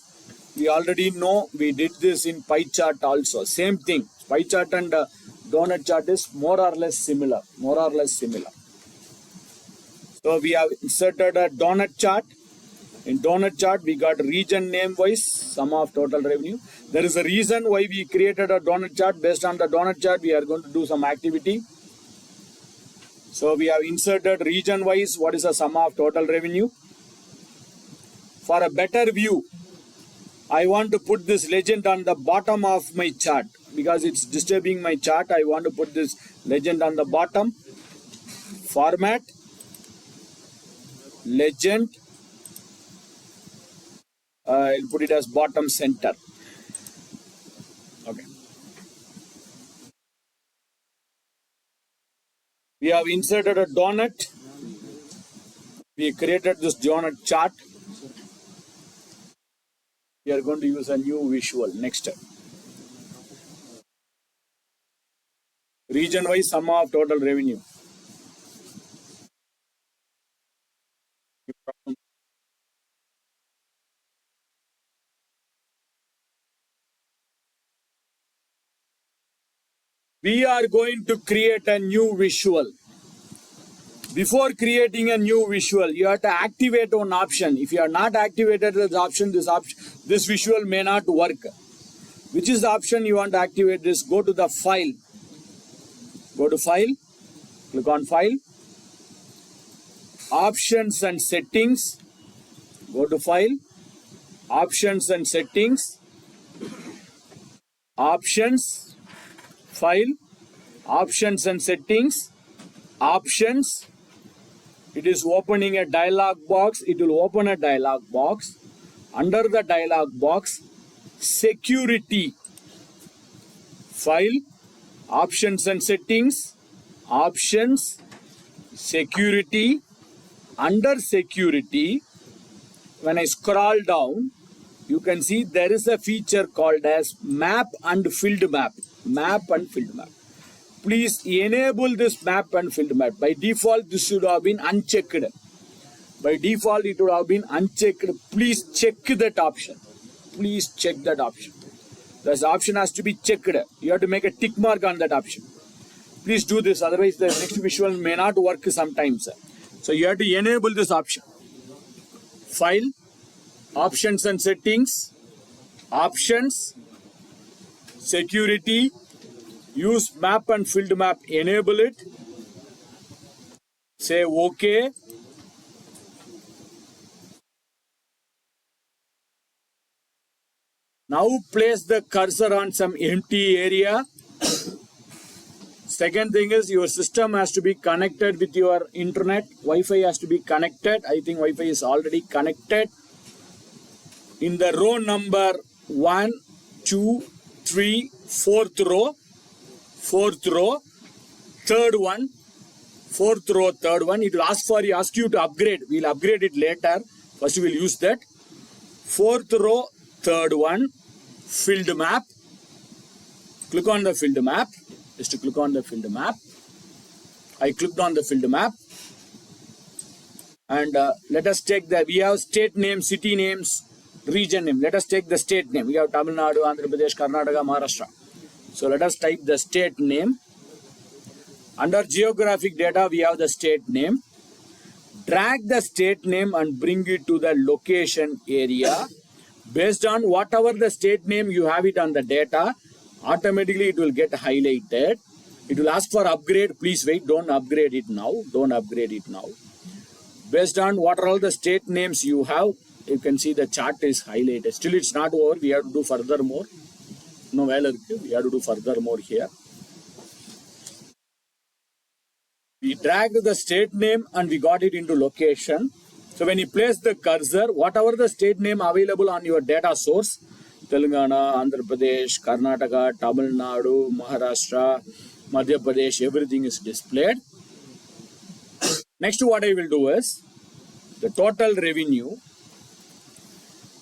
We already know we did this in pie chart also. Same thing. Pie chart and donut chart is more or less similar. More or less similar. So we have inserted a donut chart. In donut chart, we got region name wise, sum of total revenue. There is a reason why we created a donut chart. Based on the donut chart, we are going to do some activity. So we have inserted region wise, what is the sum of total revenue. For a better view, I want to put this legend on the bottom of my chart because it's disturbing my chart. I want to put this legend on the bottom. Format, legend, I'll put it as bottom center. Okay. We have inserted a donut. We created this donut chart. We are going to use a new visual. Next. Region wise sum of total revenue. We are going to create a new visual. Before creating a new visual, you have to activate one option. If you are not activated this option, this visual may not work. Which is the option you want to activate this? Go to the file. Go to file. Click on file. Options and settings. Go to file. Options and settings. Options. File. Options and settings. Options. It is opening a dialog box. It will open a dialog box. Under the dialog box, security. File. Options and settings. Options. Security. Under security, when I scroll down, you can see there is a feature called as map and field map. Map and field map. Please enable this map and field map. By default, this should have been unchecked. By default, it would have been unchecked. Please check that option. Please check that option. This option has to be checked. You have to make a tick mark on that option. Please do this, otherwise the next visual may not work sometimes. So you have to enable this option. File, options and settings, options, security, use map and field map, enable it. Say OK. Now place the cursor on some empty area. Second thing is your system has to be connected with your internet. Wi-Fi has to be connected. I think Wi-Fi is already connected. In the row number 1, 2, 3, 4th row, 4th row, third one, 4th row, third one. It will ask you to upgrade. We'll upgrade it later. First we will use that. 4th row, third one, field map. Click on the field map. Just to click on the field map. I clicked on the field map. And let us take we have state name, city names, region name. Let us take the state name. We have Tamil Nadu, Andhra Pradesh, Karnataka, Maharashtra. So let us type the state name. Under geographic data, we have the state name. Drag the state name and bring it to the location area. Based on whatever the state name you have it on the data, automatically it will get highlighted. It will ask for upgrade. Please wait. Don't upgrade it now. Don't upgrade it now. Based on what are all the state names you have, you can see the chart is highlighted. Still it's not over. We have to do further more. No, we have to do further more here. We dragged the state name and we got it into location. So when you place the cursor, whatever the state name available on your data source, Telangana, Andhra Pradesh, Karnataka, Tamil Nadu, Maharashtra, Madhya Pradesh, everything is displayed. Next, what I will do is the total revenue.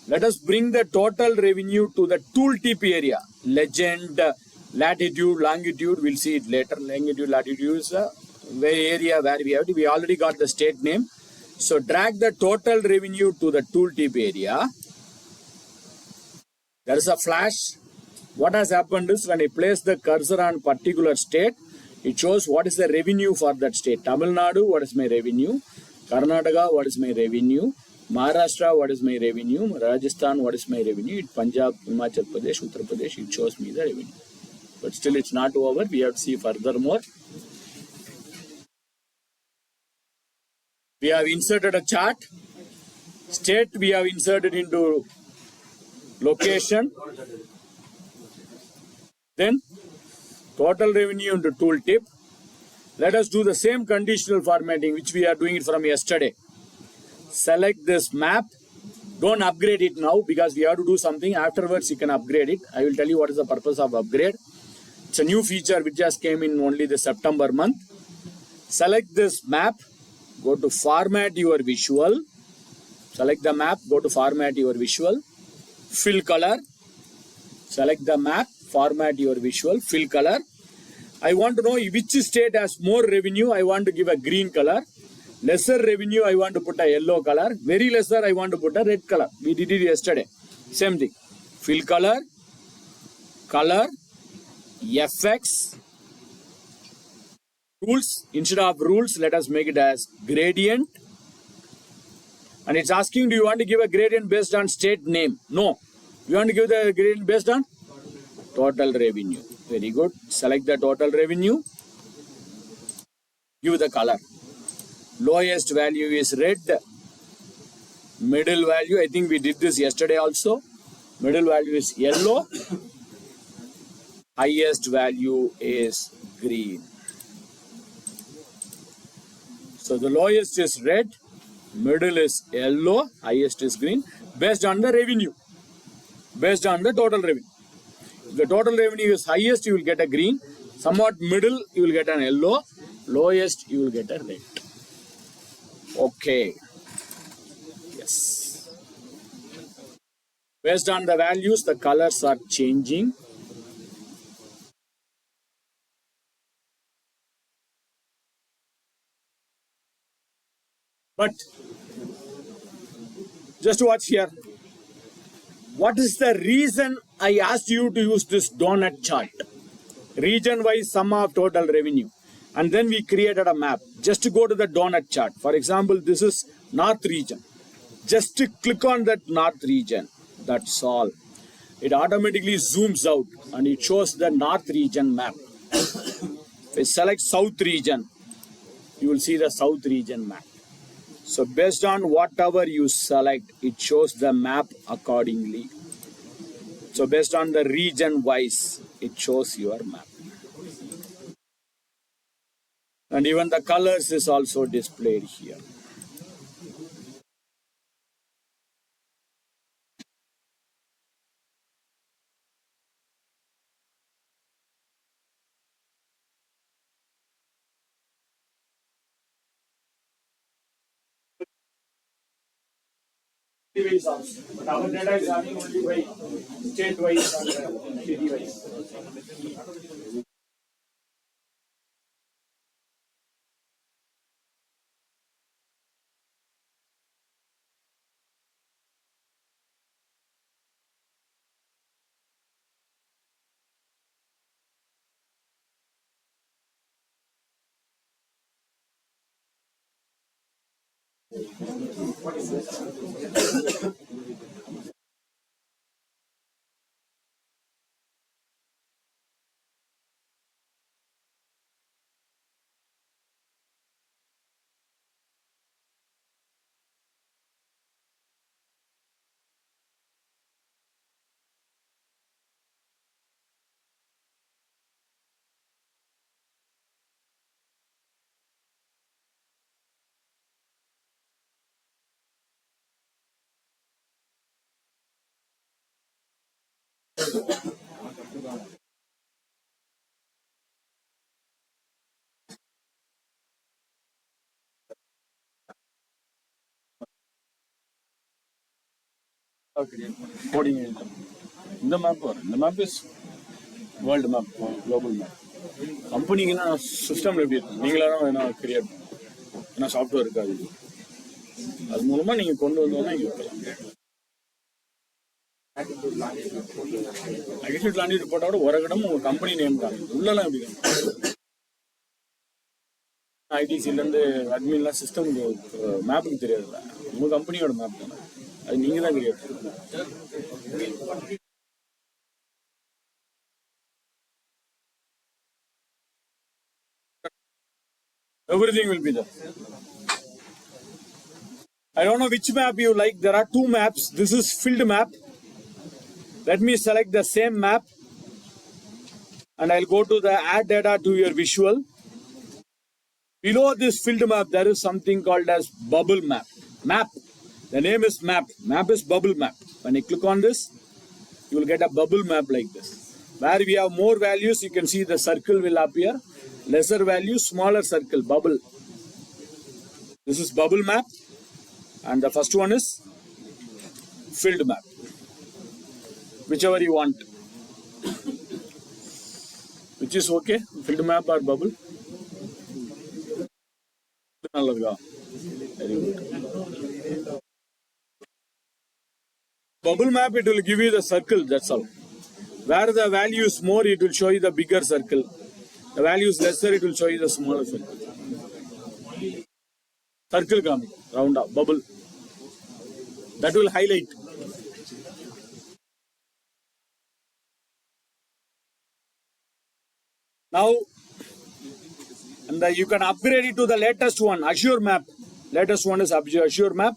Let us bring the total revenue to the tooltip area. Legend, latitude, longitude, we'll see it later. Longitude, latitude is the area where we have it. We already got the state name. So drag the total revenue to the tooltip area. There is a flash. What has happened is when I place the cursor on particular state, it shows what is the revenue for that state. Tamil Nadu, what is my revenue? Karnataka, what is my revenue? Maharashtra, what is my revenue? Rajasthan, what is my revenue? Punjab, Himachal Pradesh, Uttar Pradesh, it shows me the revenue. But still it's not over. We have to see furthermore. We have inserted a chart. State we have inserted into location. Then total revenue into tooltip. Let us do the same conditional formatting which we are doing it from yesterday. Select this map. Don't upgrade it now because we have to do something. Afterwards you can upgrade it. I will tell you what is the purpose of upgrade. It's a new feature which just came in only the September month. Select this map. Go to format your visual. Select the map. Go to format your visual. Fill color. Select the map. Format your visual. Fill color. I want to know which state has more revenue. I want to give a green color. Lesser revenue, I want to put a yellow color. Very lesser, I want to put a red color. We did it yesterday. Same thing. Fill color. Color. FX. Rules, instead of rules, let us make it as gradient. And it's asking, do you want to give a gradient based on state name? No. You want to give the gradient based on total revenue. Very good. Select the total revenue. Give the color. Lowest value is red. Middle value, I think we did this yesterday also. Middle value is yellow. Highest value is green. So the lowest is red, middle is yellow, highest is green, based on the revenue, based on the total revenue. If the total revenue is highest, you will get a green. Somewhat middle, you will get an yellow. Lowest, you will get a red. Okay. Yes. Based on the values, the colors are changing. But just watch here. What is the reason I asked you to use this donut chart? Region-wise sum of total revenue. And then we created a map. Just to go to the donut chart. For example, this is North region. Just to click on that North region. That's all. It automatically zooms out and it shows the North region map. If I select South region, you will see the South region map. So based on whatever you select, it shows the map accordingly. So based on the region wise, it shows your map. And even the colors is also displayed here. But our data is having only by state-wise and city-wise. Okay. Coding in the map. The map is world map, global map. Company system நீங்களாம் create software இருக்காது. அது மூலமா நீங்க கொண்டு வந்தோம்னா இருக்கலாம். Agriculture land ரிப்போர்ட்டோட ஒரு இடம் உங்க கம்பெனி நேம் தான். உள்ளலாம் எப்படி ஐடிசிலேருந்து அட்மின்லாம் சிஸ்டம் மேப்புக்கு தெரியாதுல்ல, உங்க கம்பெனியோட மேப் தானே, அது நீங்க தான் கிரியேட் பண்ணணும். Everything will be there. I don't know which map you like. There are two maps. This is filled map. Let me select the same map and I'll go to the add data to your visual. Below this filled map, there is something called as bubble map. Map. The name is map. Map is bubble map. When you click on this, you will get a bubble map like this. Where we have more values, you can see the circle will appear. Lesser value, smaller circle, bubble. This is bubble map. And the first one is filled map. Whichever you want. Which is okay? Filled map or bubble? Very good. Bubble map, it will give you the circle, that's all. Where the value is more, it will show you the bigger circle. The value is lesser, it will show you the smaller circle. Circle coming, round up, bubble. That will highlight. Now, and you can upgrade it to the latest one, Azure map. Latest one is Azure map.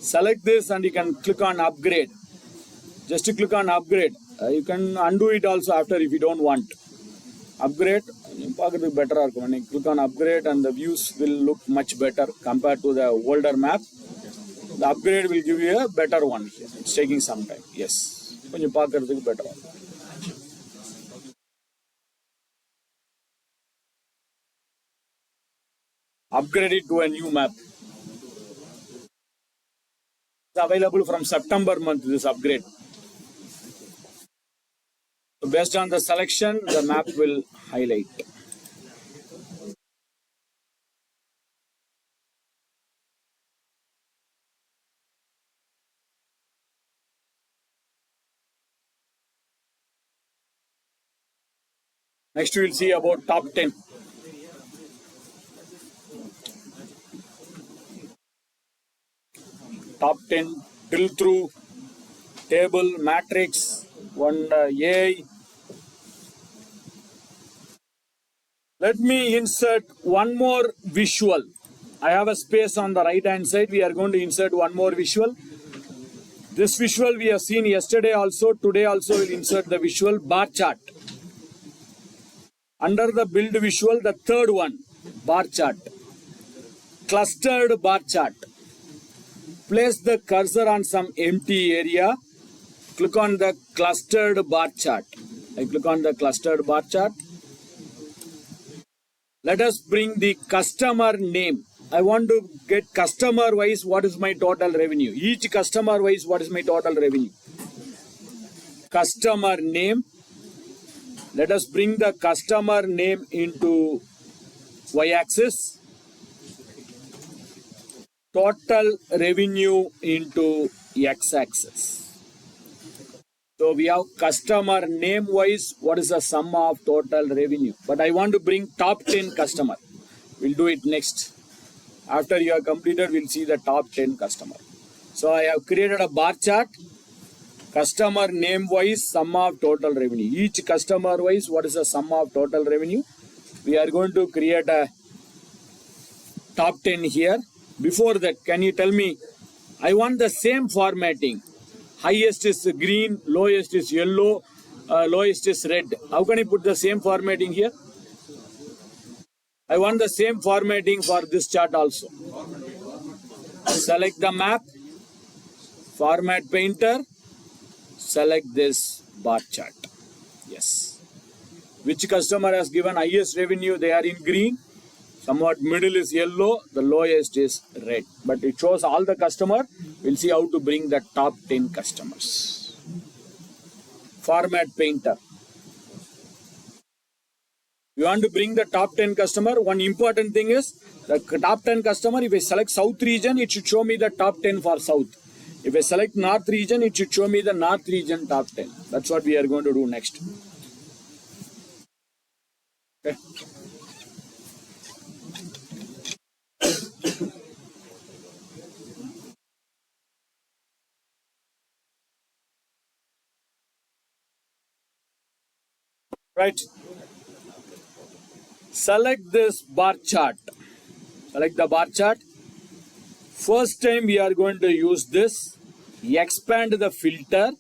Select this and you can click on upgrade. Just to click on upgrade. You can undo it also after if you don't want. Upgrade, better. When you click on upgrade and the views will look much better compared to the older map. The upgrade will give you a better one here. It's taking some time. Yes. When you park it, better one. Upgrade it to a new map. It's available from September month, this upgrade. So based on the selection, the map will highlight. Next we will see about top 10. Top 10, drill through, table, matrix, one AI. Let me insert one more visual. I have a space on the right hand side. We are going to insert one more visual. This visual we have seen yesterday also. Today also we'll insert the visual bar chart. Under the build visual, the third one, bar chart. Clustered bar chart. Place the cursor on some empty area. Click on the clustered bar chart. I click on the clustered bar chart. Let us bring the customer name. I want to get customer wise what is my total revenue. Each customer wise what is my total revenue. Customer name. Let us bring the customer name into y-axis. Total revenue into x-axis. So we have customer name wise, what is the sum of total revenue? But I want to bring top 10 customer. We'll do it next. After you have completed, we'll see the top 10 customer. So I have created a bar chart. Customer name wise, sum of total revenue. Each customer wise, what is the sum of total revenue? We are going to create a top 10 here. Before that, can you tell me, I want the same formatting. Highest is green, lowest is yellow, lowest is red. How can I put the same formatting here? I want the same formatting for this chart also. Select the map, format painter, select this bar chart. Yes. Which customer has given highest revenue? They are in green. Somewhat middle is yellow, the lowest is red. But it shows all the customer. We'll see how to bring the top 10 customers. Format painter. You want to bring the top 10 customer. One important thing is the top 10 customer. If I select South region, it should show me the top 10 for South. If I select North region, it should show me the North region top 10. That's what we are going to do next. Okay. Right. Select this bar chart. Select the bar chart. First time we are going to use this. Expand the filter.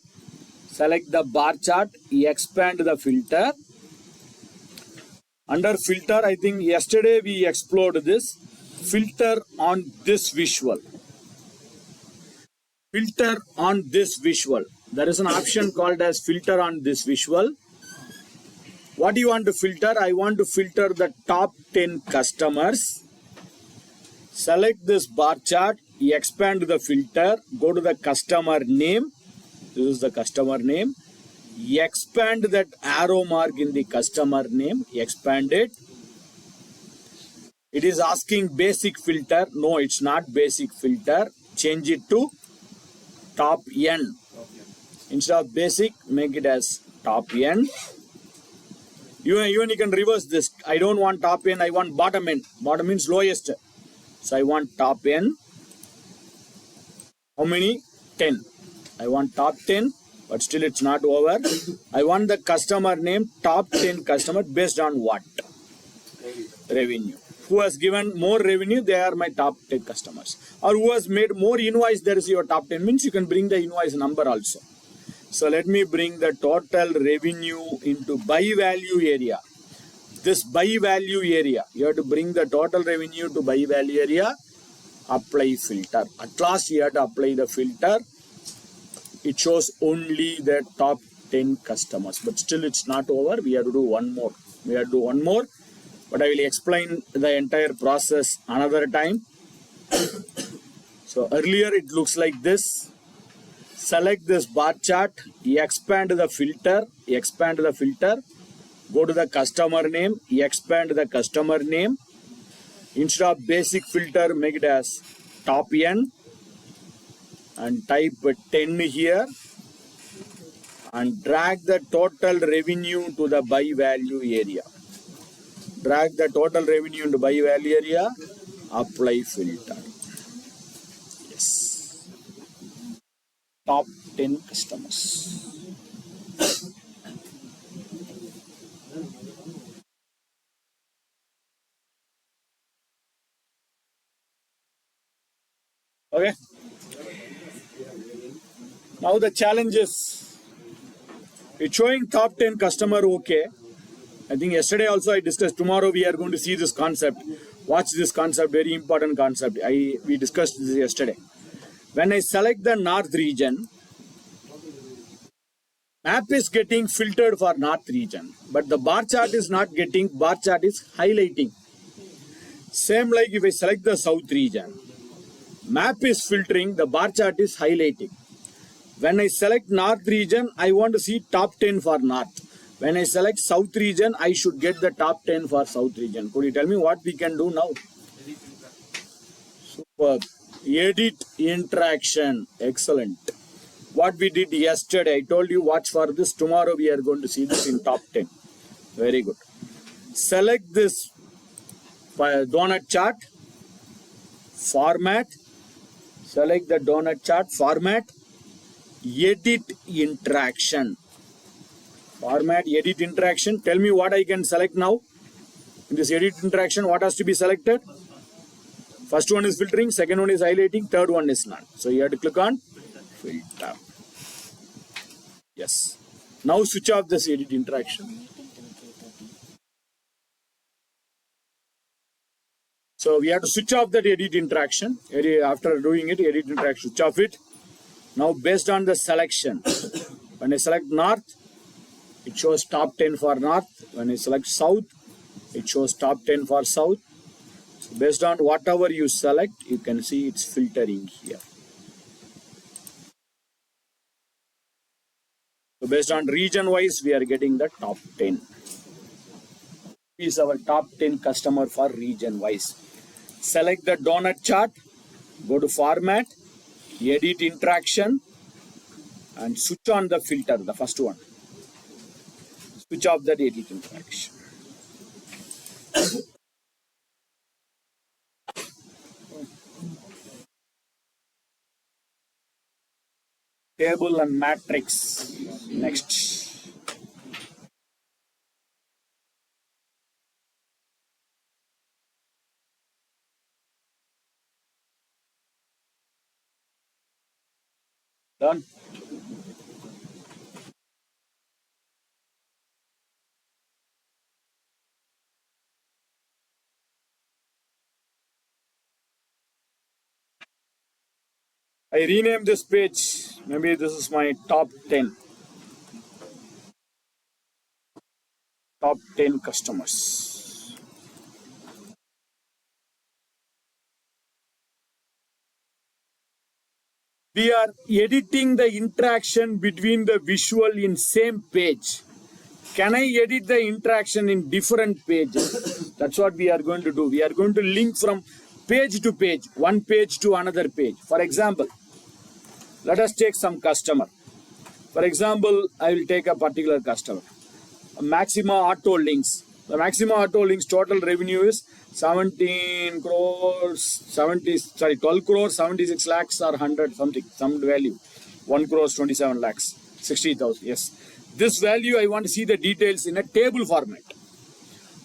Select the bar chart. Expand the filter. Under filter, I think yesterday we explored this. Filter on this visual. Filter on this visual. There is an option called as filter on this visual. What do you want to filter? I want to filter the top 10 customers. Select this bar chart, expand the filter, go to the customer name. This is the customer name. Expand that arrow mark in the customer name, expand it. It is asking basic filter. No, it's not basic filter. Change it to top N. Instead of basic, make it as top N. Even you can reverse this. I don't want top n, I want bottom n. Bottom means lowest. So I want top n. How many? 10. I want top 10, but still it's not over. I want the customer name, top 10 customer, based on what? Revenue. Who has given more revenue, they are my top 10 customers. Or who has made more invoice, there is your top 10. Means you can bring the invoice number also. So let me bring the total revenue into by value area. This by value area, you have to bring the total revenue to by value area. Apply filter. At last you have to apply the filter. It shows only the top 10 customers. But still it's not over. We have to do one more. But I will explain the entire process another time. So earlier it looks like this. Select this bar chart, expand the filter, go to the customer name, expand the customer name. Instead of basic filter, make it as top n and type 10 here and drag the total revenue to the by value area. Drag the total revenue into by value area, apply filter. Yes. Top 10 customers. Okay. Now the challenge is, it's showing top 10 customer okay. I think yesterday also I discussed, tomorrow we are going to see this concept. Watch this concept, very important concept. We discussed this yesterday. When I select the north region, map is getting filtered for north region, but the bar chart is not getting, bar chart is highlighting. Same like if I select the south region, map is filtering, the bar chart is highlighting. When I select north region, I want to see top 10 for north. When I select south region, I should get the top 10 for south region. Could you tell me what we can do now? Superb. Edit interaction. Excellent. What we did yesterday, I told you watch for this. Tomorrow we are going to see this in top 10. Very good. Select this donut chart. Format. Select the donut chart. Format. Edit interaction. Format, edit interaction. Tell me what I can select now. In this edit interaction, what has to be selected? First one is filtering, second one is highlighting, third one is none. So you have to click on filter. Yes. Now switch off this edit interaction. So we have to switch off that edit interaction. After doing it, edit interaction, switch off it. Now based on the selection, when I select north, it shows top 10 for north. When I select south, it shows top 10 for south. So based on whatever you select, you can see it's filtering here. So based on region wise, we are getting the top 10. This is our top 10 customer for region wise. Select the donut chart, go to format, edit interaction, and switch on the filter, the first one. Switch off that edit interaction. Table and matrix. Next. Done. I rename this page. Maybe this is my top 10. Top 10 customers. We are editing the interaction between the visual in same page. Can I edit the interaction in different pages? That's what we are going to do. We are going to link from page to page, one page to another page. For example, let us take some customer. For example, I will take a particular customer. Maxima Auto Links. The Maxima Auto Links total revenue is 17 crores, 12 crores, 76 lakhs or 100 something, some value. 1 crores, 27 lakhs, 60,000. Yes. This value, I want to see the details in a table format.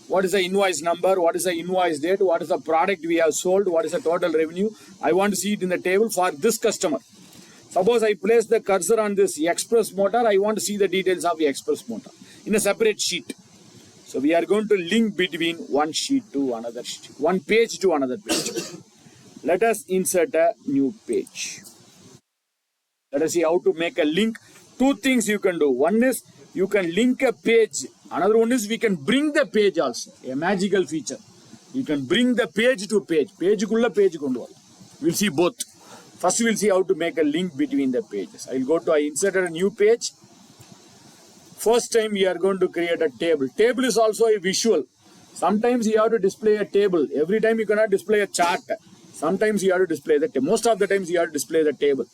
What is the invoice number? What is the invoice date? What is the product we have sold? What is the total revenue? I want to see it in the table for this customer. Suppose I place the cursor on this express motor. I want to see the details of the express motor in a separate sheet. So we are going to link between one sheet to another sheet, one page to another page. Let us insert a new page. Let us see how to make a link. Two things you can do. One is you can link a page. Another one is we can bring the page also. A magical feature. You can bring the page to page. Page kulla page kondu. We'll see both. First we'll see how to make a link between the pages. I inserted a new page. First time we are going to create a table. Table is also a visual. Sometimes you have to display a table. Every time you cannot display a chart. Sometimes you have to display the table. Most of the times you have to display the table.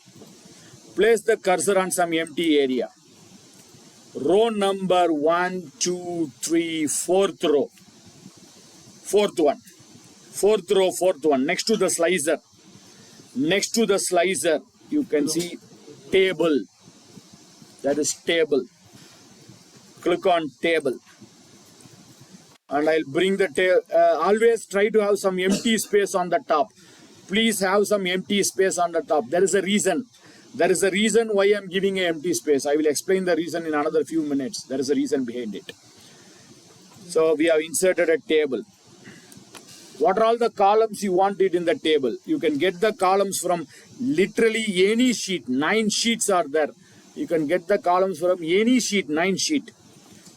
Place the cursor on some empty area. Row number 1, 2, 3, 4th row. Fourth one. Fourth row, fourth one. Next to the slicer. Next to the slicer, you can see table. That is table. Click on table. And I'll bring the table. Always try to have some empty space on the top. Please have some empty space on the top. There is a reason. There is a reason why I'm giving an empty space. I will explain the reason in another few minutes. There is a reason behind it. So we have inserted a table. What are all the columns you want it in the table? You can get the columns from literally any sheet. 9 sheets are there. You can get the columns from any sheet, 9 sheet.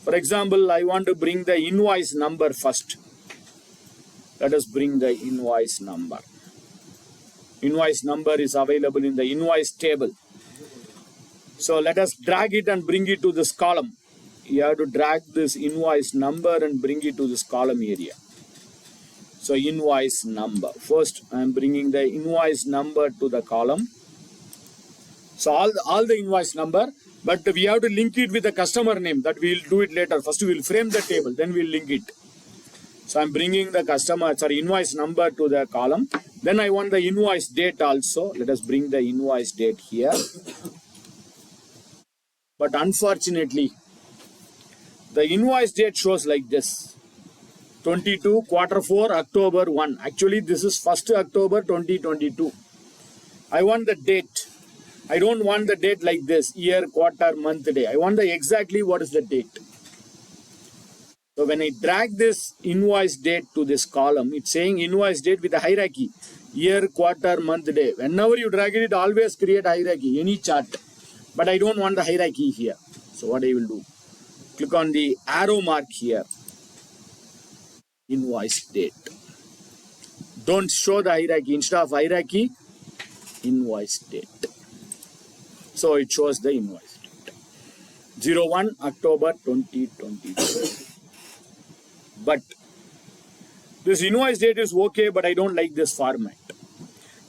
For example, I want to bring the invoice number first. Let us bring the invoice number. Invoice number is available in the invoice table. So let us drag it and bring it to this column. You have to drag this invoice number and bring it to this column area. So invoice number. First, I am bringing the invoice number to the column. So all the invoice number, but we have to link it with the customer name. That we will do it later. First, we will frame the table, then we will link it. So I am bringing the invoice number to the column. Then I want the invoice date also. Let us bring the invoice date here. But unfortunately, the invoice date shows like this. 22 quarter 4 October 1. Actually, this is 1st October 2022. I want the date. I don't want the date like this. Year, quarter, month, day. I want the exactly what is the date. So when I drag this invoice date to this column, it's saying invoice date with a hierarchy. Year, quarter, month, day. Whenever you drag it, it always create hierarchy, any chart. But I don't want the hierarchy here. So what I will do? Click on the arrow mark here. Invoice date. Don't show the hierarchy. Instead of hierarchy, invoice date. So it shows the invoice date. 01 October 2022. But this invoice date is okay, but I don't like this format.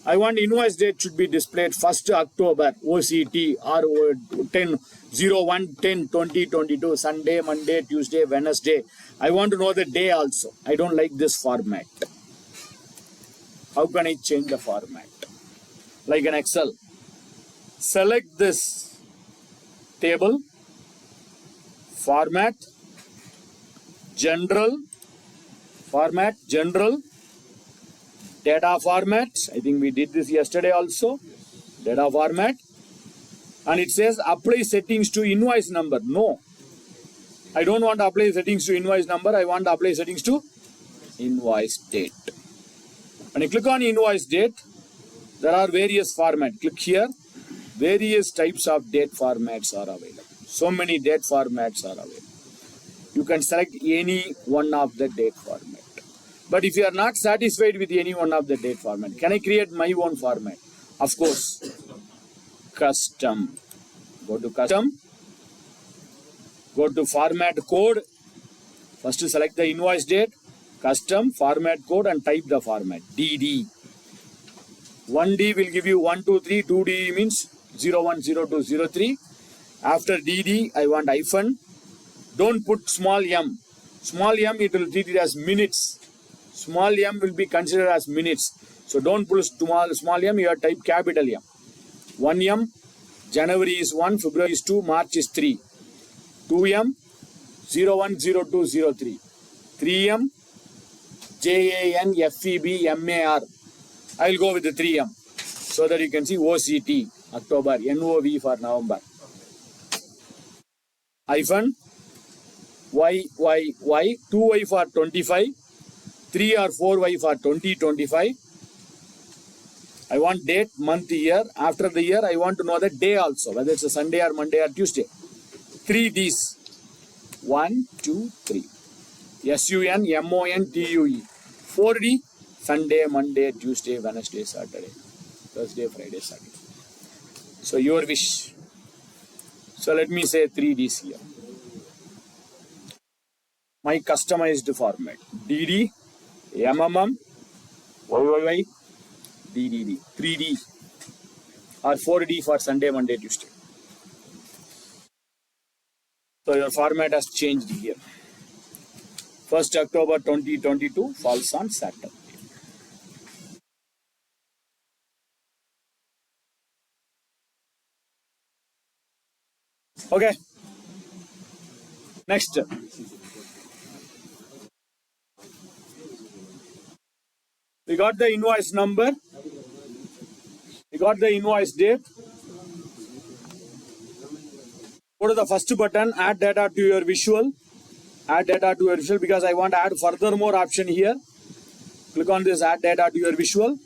I want invoice date should be displayed 1st October, OCT, or 01/10/2022, Sunday, Monday, Tuesday, Wednesday. I want to know the day also. I don't like this format. How can I change the format? Like an Excel. Select this table, format, general, data format. I think we did this yesterday also. Data format. And it says apply settings to invoice number. No. I don't want to apply settings to invoice number. I want to apply settings to invoice date. When I click on invoice date, there are various formats. Click here. Various types of date formats are available. So many date formats are available. You can select any one of the date format. But if you are not satisfied with any one of the date format, can I create my own format? Of course. Custom. Go to custom. Go to format code. First select the invoice date, custom, format code, and type the format. DD. 1D will give you 1, 2, 3. 2D means 0, 1, 0, 2, 0, 3. After DD, I want hyphen. Don't put small m. Small m, it will treat it as minutes. Small m will be considered as minutes. So don't put small m, you have type capital M. 1m, January is 1, February is 2, March is 3. 2m, 01, 02, 03. 3m, JANFEBMAR. I will go with the 3m so that you can see OCT, October, NOV for November. Hyphen, YYY, 2y for 25, 3 or 4y for 2025. I want date, month, year. After the year, I want to know the day also, whether it's a Sunday or Monday or Tuesday. 3 Ds. 1, 2, 3. SUN, MON, TUE. 4D, Sunday, Monday, Tuesday, Wednesday, Saturday, Thursday, Friday, Saturday. So your wish. So let me say 3 Ds here. My customized format. DD, MMM, YYY, DDD. 3D or 4D for Sunday, Monday, Tuesday. So your format has changed here. 1st October 2022 falls on Saturday. Okay. Next. We got the invoice number. We got the invoice date. Go to the first button, add data to your visual. Add data to your visual because I want to add further more option here. Click on this add data to your visual.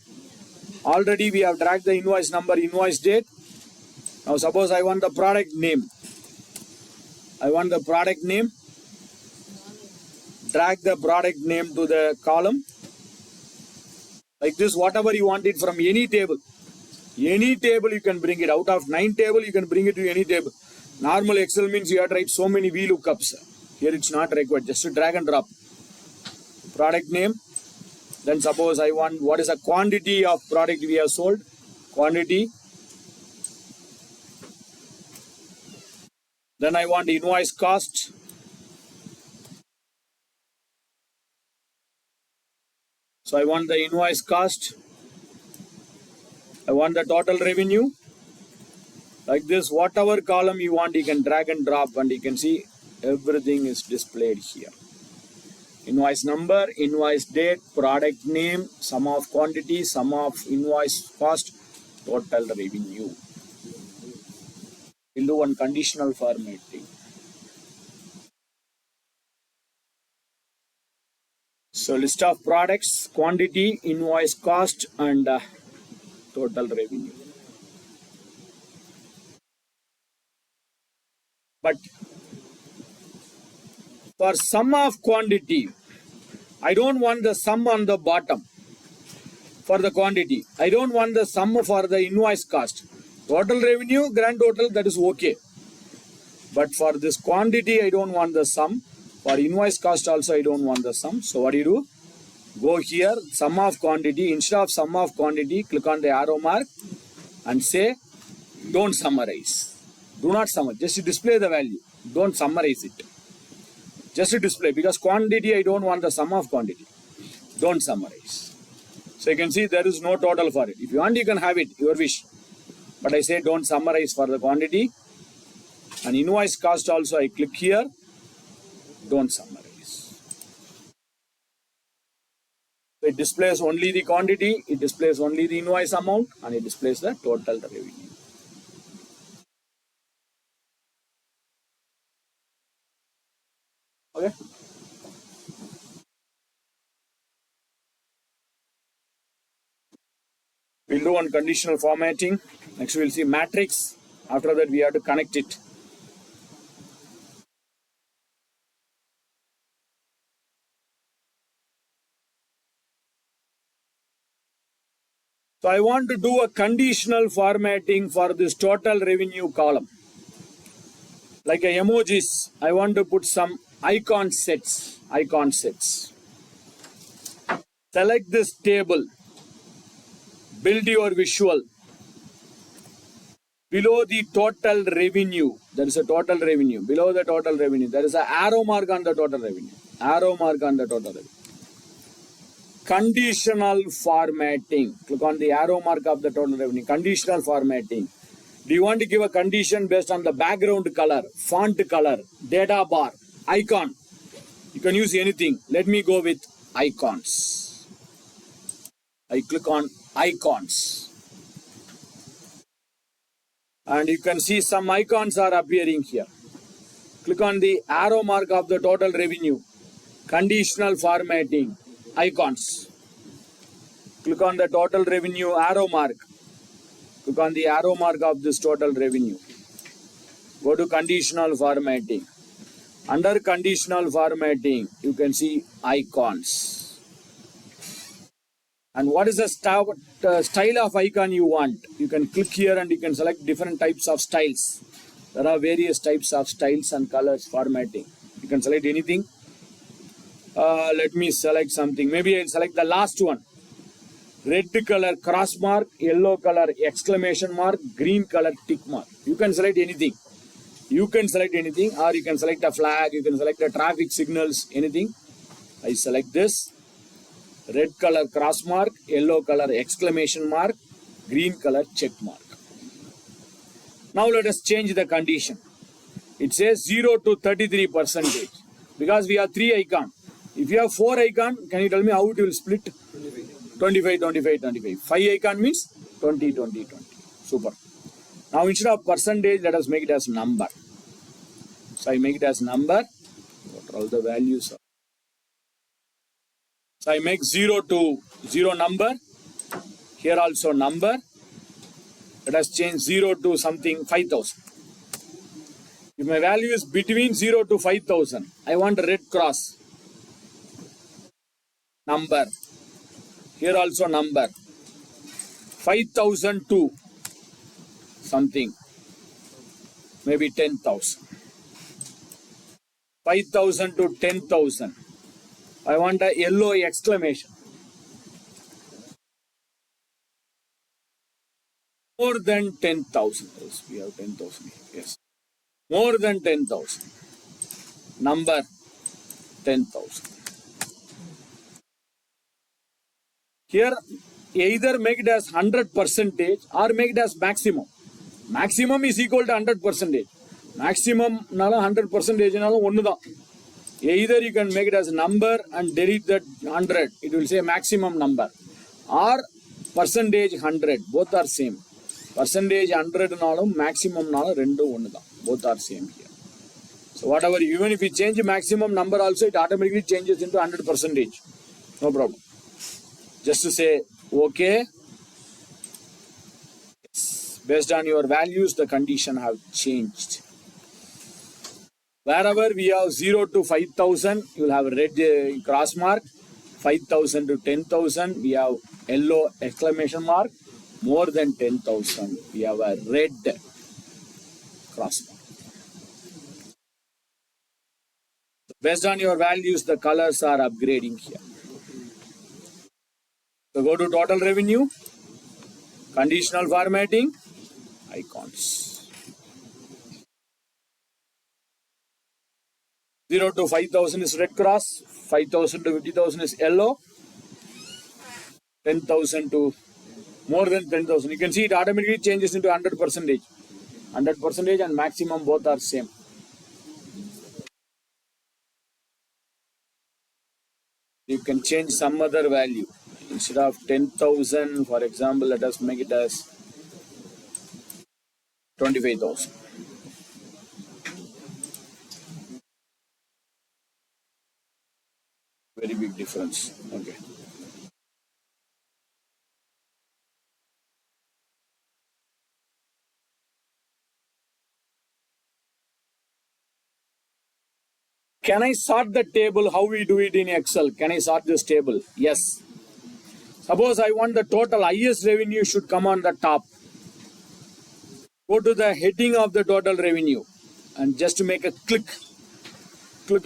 Already we have dragged the invoice number, invoice date. Now suppose I want the product name. I want the product name. Drag the product name to the column. Like this, whatever you want it from any table. Any table you can bring it. Out of 9 tables, you can bring it to any table. Normal Excel means you have to write so many VLOOKUPs. Here it's not required. Just to drag and drop. Product name. Then suppose I want what is the quantity of product we have sold. Quantity. Then I want invoice cost. So I want the invoice cost. I want the total revenue. Like this, whatever column you want, you can drag and drop and you can see everything is displayed here. Invoice number, invoice date, product name, sum of quantity, sum of invoice cost, total revenue. We'll do one conditional formatting. So list of products, quantity, invoice cost and total revenue. But for sum of quantity, I don't want the sum on the bottom for the quantity. I don't want the sum for the invoice cost. Total revenue, grand total, that is okay. But for this quantity, I don't want the sum. For invoice cost also, I don't want the sum. So what do you do? Go here, sum of quantity. Instead of sum of quantity, click on the arrow mark and say, don't summarize. Do not summarize. Just display the value. Don't summarize it. Just display. Because quantity, I don't want the sum of quantity. Don't summarize. So you can see there is no total for it. If you want, you can have it. Your wish. But I say don't summarize for the quantity. And invoice cost also, I click here. Don't summarize. So it displays only the quantity. It displays only the invoice amount. And it displays the total revenue. Okay. We'll do one conditional formatting. Next we'll see matrix. After that we have to connect it. So I want to do a conditional formatting for this total revenue column. Like a emojis, I want to put some icon sets. Icon sets. Select this table. Build your visual. Below the total revenue, there is a total revenue. Below the total revenue, there is an arrow mark on the total revenue. Arrow mark on the total revenue. Conditional formatting. Click on the arrow mark of the total revenue. Conditional formatting. Do you want to give a condition based on the background color, font color, data bar, icon? You can use anything. Let me go with icons. I click on icons. And you can see some icons are appearing here. Click on the arrow mark of the total revenue. Conditional formatting. Icons. Click on the total revenue arrow mark. Click on the arrow mark of this total revenue. Go to conditional formatting. Under conditional formatting, you can see icons. And what is the style of icon you want? You can click here and you can select different types of styles. There are various types of styles and colors formatting. You can select anything. Let me select something. Maybe I'll select the last one. Red color cross mark, yellow color exclamation mark, green color tick mark. You can select anything. You can select anything, or you can select a flag, you can select a traffic signals, anything. I select this. Red color cross mark, yellow color exclamation mark, green color check mark. Now let us change the condition. It says 0 to 33%. Because we have 3 icons. If you have 4 icons, can you tell me how it will split? 25, 25, 25. 5 icon means 20, 20, 20. Super. Now instead of percentage, let us make it as number. So I make it as number. What are all the values? So I make 0 to 0 number. Here also number. Let us change 0 to something 5,000. If my value is between 0 to 5,000, I want a red cross. Number. Here also number. 5,000 to something. Maybe 10,000. 5,000 to 10,000. I want a yellow exclamation. More than 10,000. Yes, we have 10,000 here. Yes. More than 10,000. Number 10,000. Here, either make it as 100% or make it as maximum. Maximum is equal to 100%. Maximum 100% either you can make it as number and delete that 100. It will say maximum number. Or percentage 100. Both are same. Percentage 100 maximum both are same here. So whatever, even if you change maximum number also, it automatically changes into 100%. No problem. Just to say okay. Yes. Based on your values, the condition have changed. Wherever we have 0 to 5,000, you will have a red cross mark. 5,000 to 10,000, we have yellow exclamation mark. More than 10,000, we have a red cross mark. Based on your values, the colors are upgrading here. So go to total revenue, conditional formatting, icons. 0 to 5,000 is red cross, 5,000 to 50,000 is yellow, 10,000 to more than 10,000. You can see it automatically changes into 100%. 100% and maximum both are same. You can change some other value. Instead of 10,000, for example, let us make it as 25,000. Very big difference. Okay. Can I sort the table how we do it in Excel? Can I sort this table? Yes. Suppose I want the total highest revenue should come on the top. Go to the heading of the total revenue and just to make a click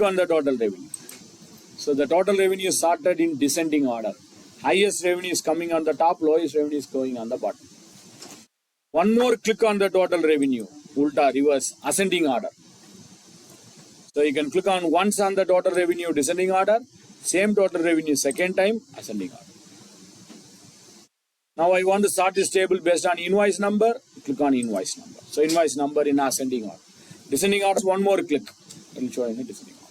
on the total revenue. So the total revenue is sorted in descending order. Highest revenue is coming on the top, lowest revenue is going on the bottom. One more click on the total revenue. Ulta, reverse, ascending order. So you can click on once on the total revenue descending order, same total revenue second time, ascending order. Now I want to sort this table based on invoice number, click on invoice number. So invoice number in ascending order. Descending order, one more click. I will show you in the descending order.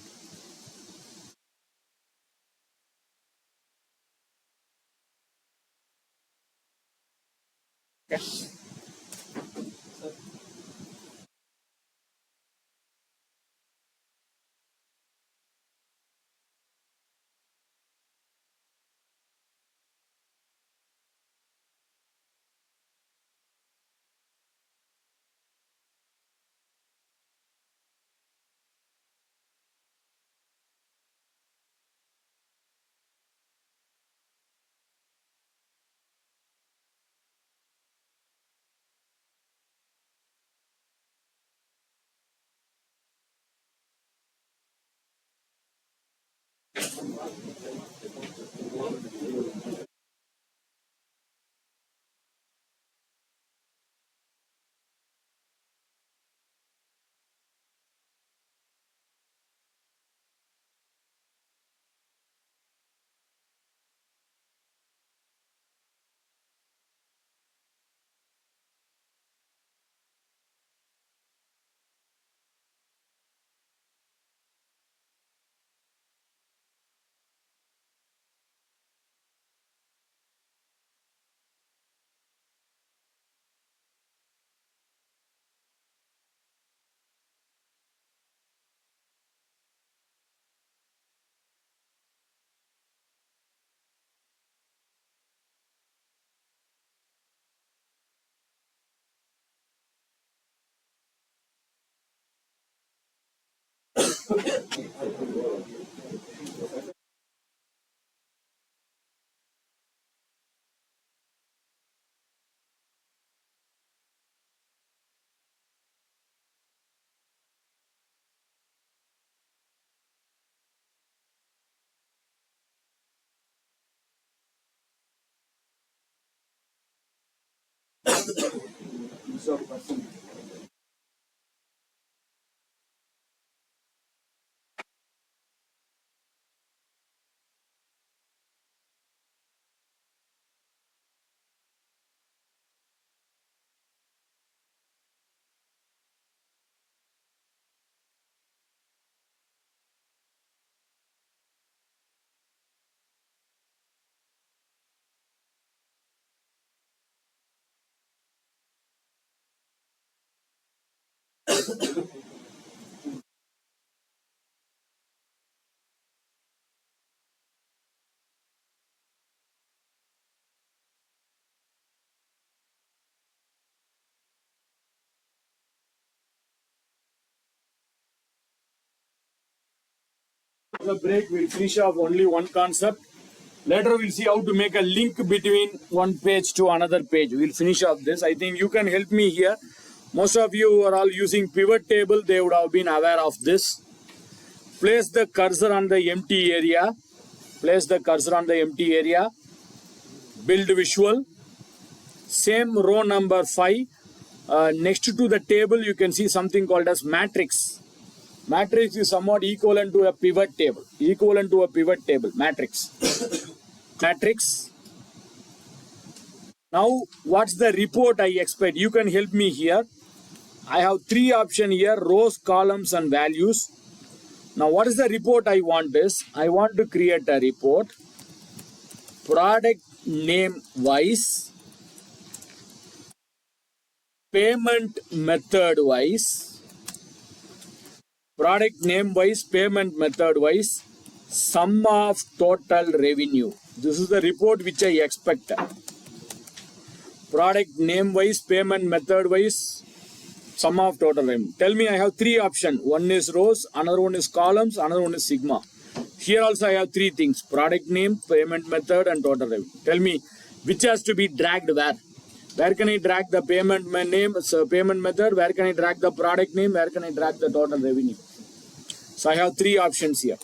Okay. The break, we'll finish off only one concept. Later we'll see how to make a link between one page to another page. We'll finish off this. I think you can help me here. Most of you are all using pivot table. They would have been aware of this. Place the cursor on the empty area. Place the cursor on the empty area. Build visual. Same row number 5. Next to the table, you can see something called as matrix. Matrix is somewhat equivalent to a pivot table. Equivalent to a pivot table. Matrix. Matrix. Now, what's the report I expect? You can help me here. I have 3 options here, rows, columns, and values. Now, what is the report I want is, I want to create a report, product name wise, payment method wise, product name wise, payment method wise, sum of total revenue. This is the report which I expect. Product name wise, payment method wise, sum of total revenue. Tell me, I have 3 options. One is rows, another one is columns, another one is sigma. Here also I have 3 things. Product name, payment method, and total revenue. Tell me, which has to be dragged where? Where can I drag the payment name, payment method? Where can I drag the product name? Where can I drag the total revenue? So I have 3 options here.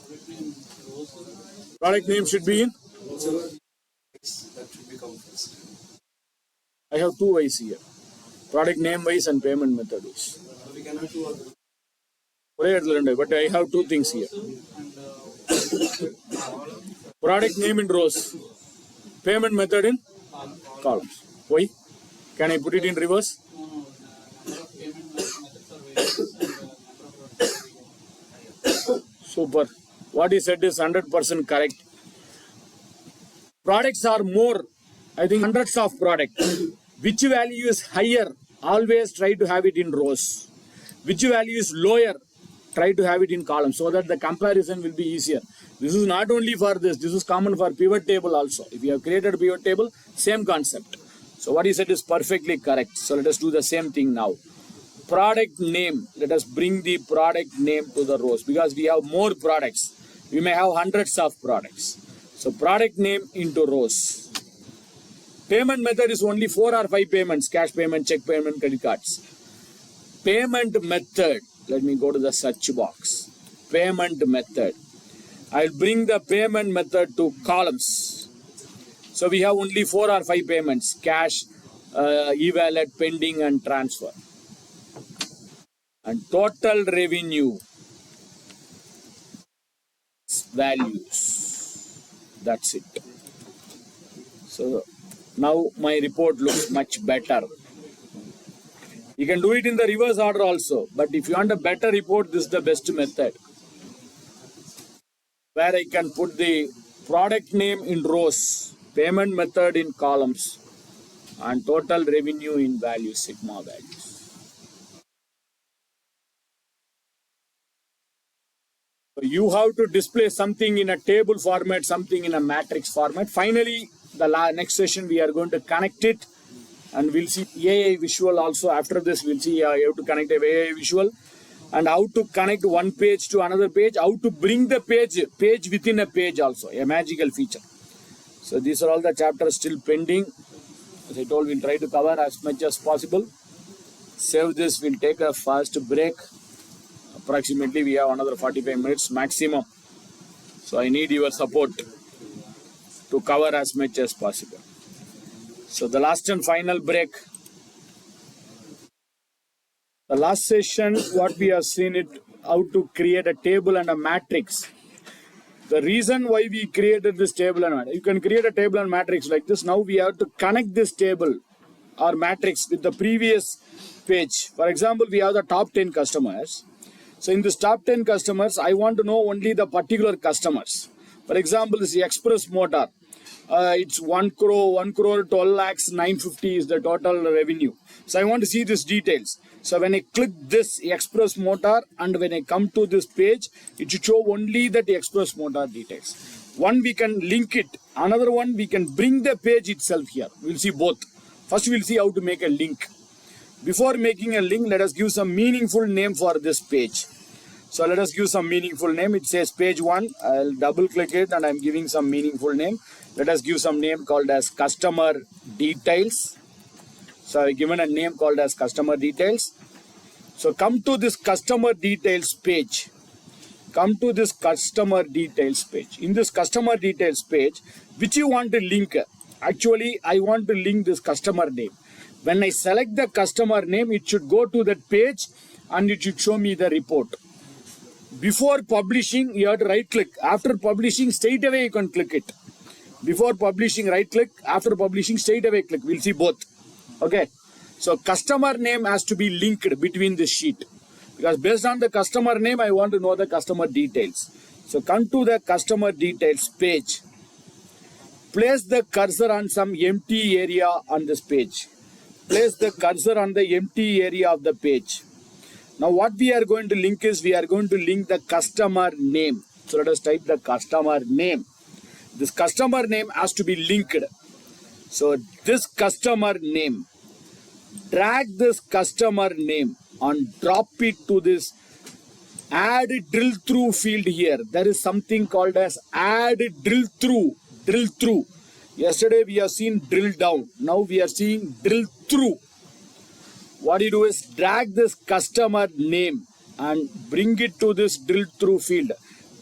Product name should be in? That should become first. I have 2 ways here. Product name wise and payment method wise. But I have two things here. Product name in rows, payment method in columns. Why? Can I put it in reverse? Super. What he said is 100% correct. Products are more, I think hundreds of products. Which value is higher? Always try to have it in rows. Which value is lower? Try to have it in columns so that the comparison will be easier. This is not only for this. This is common for pivot table also. If you have created a pivot table, same concept. So what he said is perfectly correct. So let us do the same thing now. Product name. Let us bring the product name to the rows because we have more products. We may have hundreds of products. So product name into rows. Payment method is only 4 or 5 payments. Cash payment, check payment, credit cards. Payment method. Let me go to the search box. Payment method. I'll bring the payment method to columns. So we have only 4 or 5 payments. Cash, e-wallet, pending and transfer. And total revenue. Values. That's it. So now my report looks much better. You can do it in the reverse order also. But if you want a better report, this is the best method. Where I can put the product name in rows, payment method in columns, and total revenue in values, sigma values. So you have to display something in a table format, something in a matrix format. Finally, the next session we are going to connect it. And we'll see AI visual also. After this, we'll see how to connect a AI visual and how to connect one page to another page, how to bring the page within a page also, a magical feature. So these are all the chapters still pending. As I told, we'll try to cover as much as possible. Save this, we'll take a fast break. Approximately, we have another 45 minutes maximum. So I need your support to cover as much as possible. So the last and final break. The last session, what we have seen it, how to create a table and a matrix. The reason why we created this table and matrix, you can create a table and matrix like this. Now we have to connect this table or matrix with the previous page. For example, we have the top 10 customers. So in this top 10 customers, I want to know only the particular customers. For example, this is Express Motor. It's 1 crore, 12 lakhs, 950 is the total revenue. So I want to see these details. So when I click this Express Motor and when I come to this page, it should show only that Express Motor details. One we can link it. Another one we can bring the page itself here. We'll see both. First we'll see how to make a link. Before making a link, let us give some meaningful name for this page. So let us give some meaningful name. It says page 1. I'll double click it and I'm giving some meaningful name. Let us give some name called as customer details. So I've given a name called as customer details. So come to this customer details page. Come to this customer details page. In this customer details page, which you want to link? Actually, I want to link this customer name. When I select the customer name, it should go to that page and it should show me the report. Before publishing, you have to right click. After publishing, straight away you can click it. Before publishing, right click. After publishing, straight away click. We'll see both. Okay. So customer name has to be linked between this sheet. Because based on the customer name, I want to know the customer details. So come to the customer details page. Place the cursor on some empty area on this page. Place the cursor on the empty area of the page. Now what we are going to link is, we are going to link the customer name. So let us type the customer name. This customer name has to be linked. So this customer name, drag this customer name and drop it to this add drill through field here. There is something called as add drill through. Drill through. Yesterday we have seen drill down. Now we are seeing drill through. What you do is drag this customer name and bring it to this drill through field.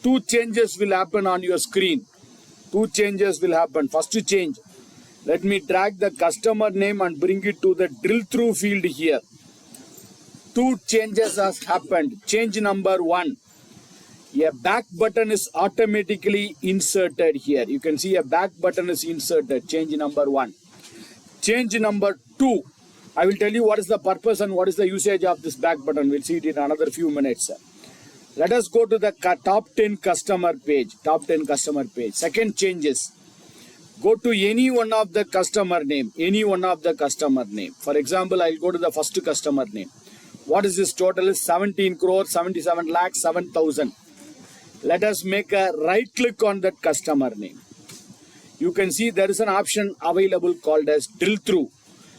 2 changes will happen on your screen. 2 changes will happen. First change, Let me drag the customer name and bring it to the drill through field here. Two changes has happened. Change number 1. A back button is automatically inserted here. You can see a back button is inserted. Change number 1. Change number 2. I will tell you what is the purpose and what is the usage of this back button. We'll see it in another few minutes. Let us go to the top 10 customer page. Top 10 customer page. Second changes. Go to any one of the customer name. Any one of the customer name. For example, I'll go to the first customer name. What is this total? Is 17 crore, 77 lakhs, 7,000. Let us make a right click on that customer name. You can see there is an option available called as drill through.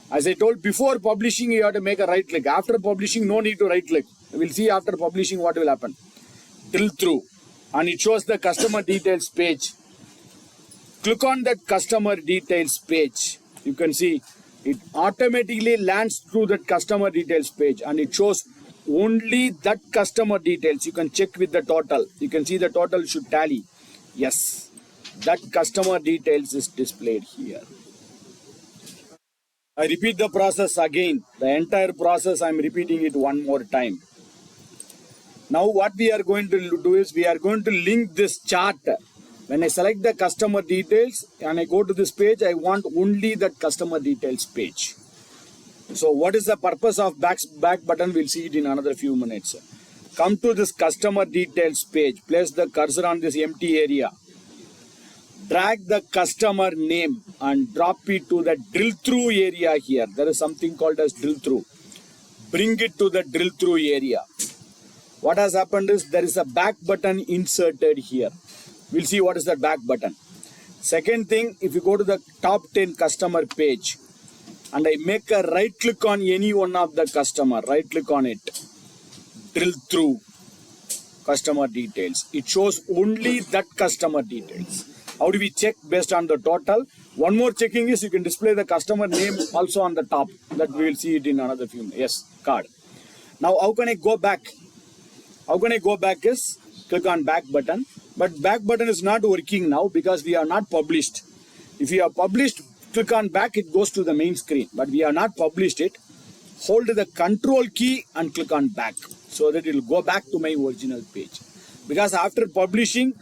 As I told before publishing, you have to make a right click. After publishing, no need to right click. We'll see after publishing what will happen. Drill through. And it shows the customer details page. Click on that customer details page. You can see it automatically lands through that customer details page and it shows only that customer details. You can check with the total. You can see the total should tally. Yes, that customer details is displayed here. I repeat the process again. The entire process I am repeating it one more time. Now what we are going to do is we are going to link this chart. When I select the customer details and I go to this page, I want only that customer details page. So what is the purpose of back button? We'll see it in another few minutes. Come to this customer details page. Place the cursor on this empty area. Drag the customer name and drop it to the drill through area here. There is something called as drill through. Bring it to the drill through area. What has happened is there is a back button inserted here. We'll see what is that back button. Second thing, if you go to the top 10 customer page and I make a right click on any one of the customer, right click on it, drill through customer details. It shows only that customer details. How do we check based on the total? One more checking is you can display the customer name also on the top. That we will see it in another few minutes. Yes, card. Now how can I go back? How can I go back is click on back button. But back button is not working now because we are not published. If you have published, click on back, it goes to the main screen. But we have not published it. Hold the control key and click on back so that it will go back to my original page. Because after publishing,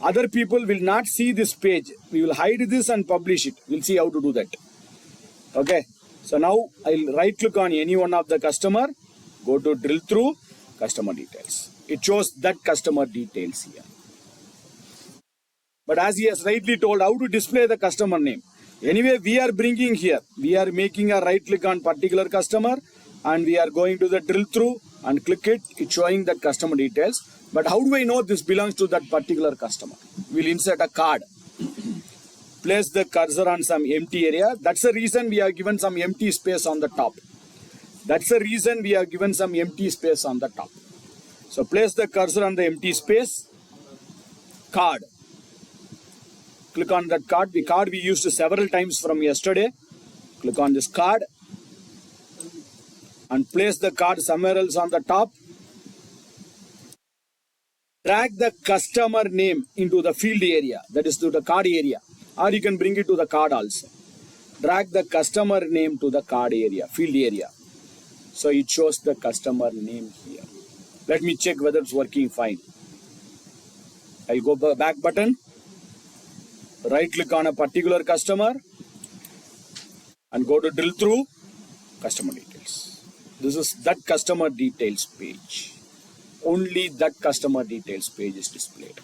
other people will not see this page. We will hide this and publish it. We'll see how to do that. Okay. So now I'll right click on any one of the customer. Go to drill through customer details. It shows that customer details here. But as he has rightly told, how to display the customer name. Anyway, we are bringing here. We are making a right click on particular customer and we are going to the drill through and click it. It's showing that customer details. But how do I know this belongs to that particular customer? We'll insert a card. Place the cursor on some empty area. That's the reason we have given some empty space on the top. That's the reason we have given some empty space on the top. So place the cursor on the empty space. Card. Click on that card. The card we used several times from yesterday. Click on this card. And place the card somewhere else on the top. Drag the customer name into the field area. That is to the card area. Or you can bring it to the card also. Drag the customer name to the card area, field area. So it shows the customer name here. Let me check whether it's working fine. I'll go back button. Right click on a particular customer. And go to drill through customer details. This is that customer details page. Only that customer details page is displayed.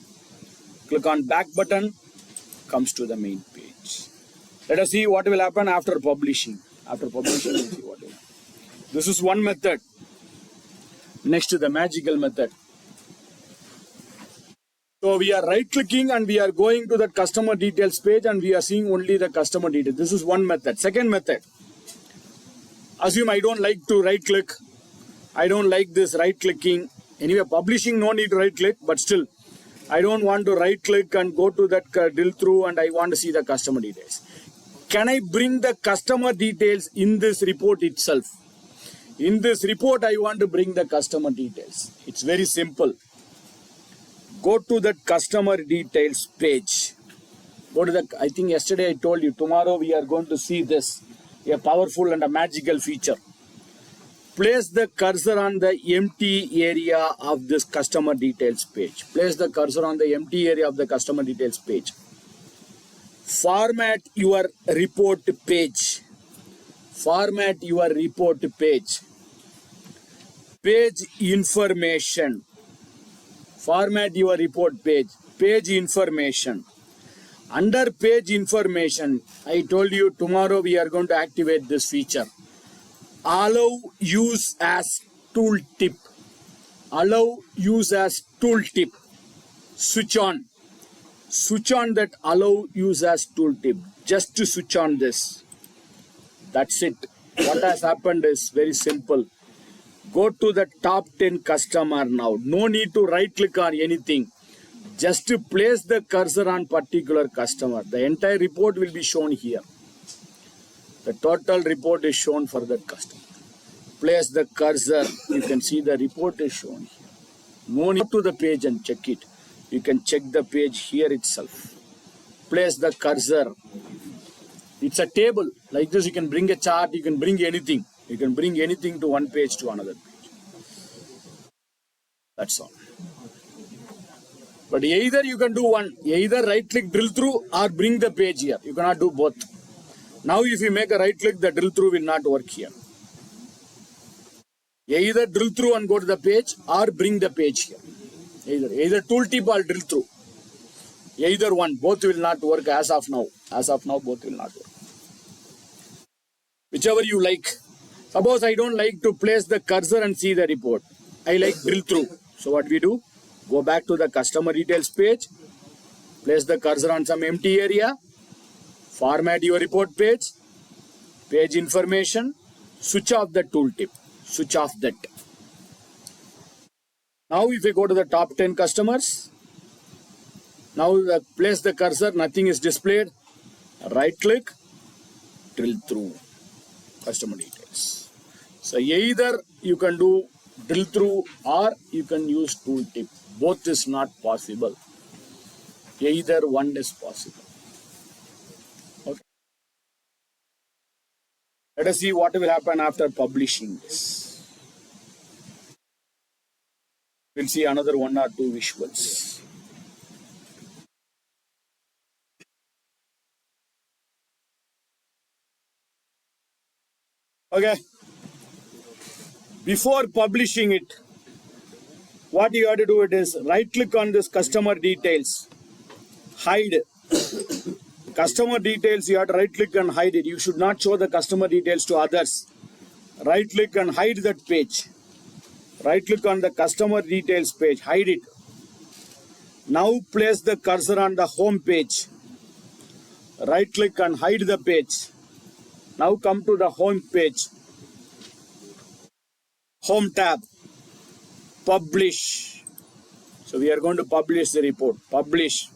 Click on back button. Comes to the main page. Let us see what will happen after publishing. After publishing, we'll see what will happen. This is one method. Next to the magical method. So we are right clicking and we are going to the customer details page and we are seeing only the customer details. This is one method. Second method. Assume I don't like to right click. I don't like this right clicking. Anyway, publishing no need to right click, but still I don't want to right click and go to that drill through and I want to see the customer details. Can I bring the customer details in this report itself? In this report, I want to bring the customer details. It's very simple. Go to that customer details page. Go to the, I think yesterday I told you, tomorrow we are going to see this, a powerful and a magical feature. Place the cursor on the empty area of this customer details page. Place the cursor on the empty area of the customer details page. Format your report page. Format your report page. Page information. Format your report page. Page information. Under page information, I told you tomorrow we are going to activate this feature. Allow use as tooltip. Allow use as tooltip. Switch on. Switch on that allow use as tooltip. Just to switch on this. That's it. What has happened is very simple. Go to the top 10 customer now. No need to right click on anything. Just to place the cursor on particular customer. The entire report will be shown here. The total report is shown for that customer. Place the cursor. You can see the report is shown here. No need to the page and check it. You can check the page here itself. Place the cursor. It's a table. Like this, you can bring a chart. You can bring anything. You can bring anything to one page to another page. That's all. But either you can do one. Either right click drill through or bring the page here. You cannot do both. Now if you make a right click, the drill through will not work here. Either drill through and go to the page or bring the page here. Either tooltip or drill through. Either one. Both will not work as of now. As of now, both will not work. Whichever you like. Suppose I don't like to place the cursor and see the report. I like drill through. So what we do? Go back to the customer details page. Place the cursor on some empty area. Format your report page. Page information. Switch off the tooltip. Switch off that. Now if we go to the top 10 customers. Now place the cursor. Nothing is displayed. Right click. Drill through. Customer details. So either you can do drill through or you can use tooltip. Both is not possible. Either one is possible. Okay. Let us see what will happen after publishing this. We'll see another one or two visuals. Okay. Before publishing it, what you have to do it is right click on this customer details. Hide. Customer details, you have to right click and hide it. You should not show the customer details to others. Right click and hide that page. Right click on the customer details page. Hide it. Now place the cursor on the home page. Right click and hide the page. Now come to the home page. Home tab. Publish. So we are going to publish the report. Publish.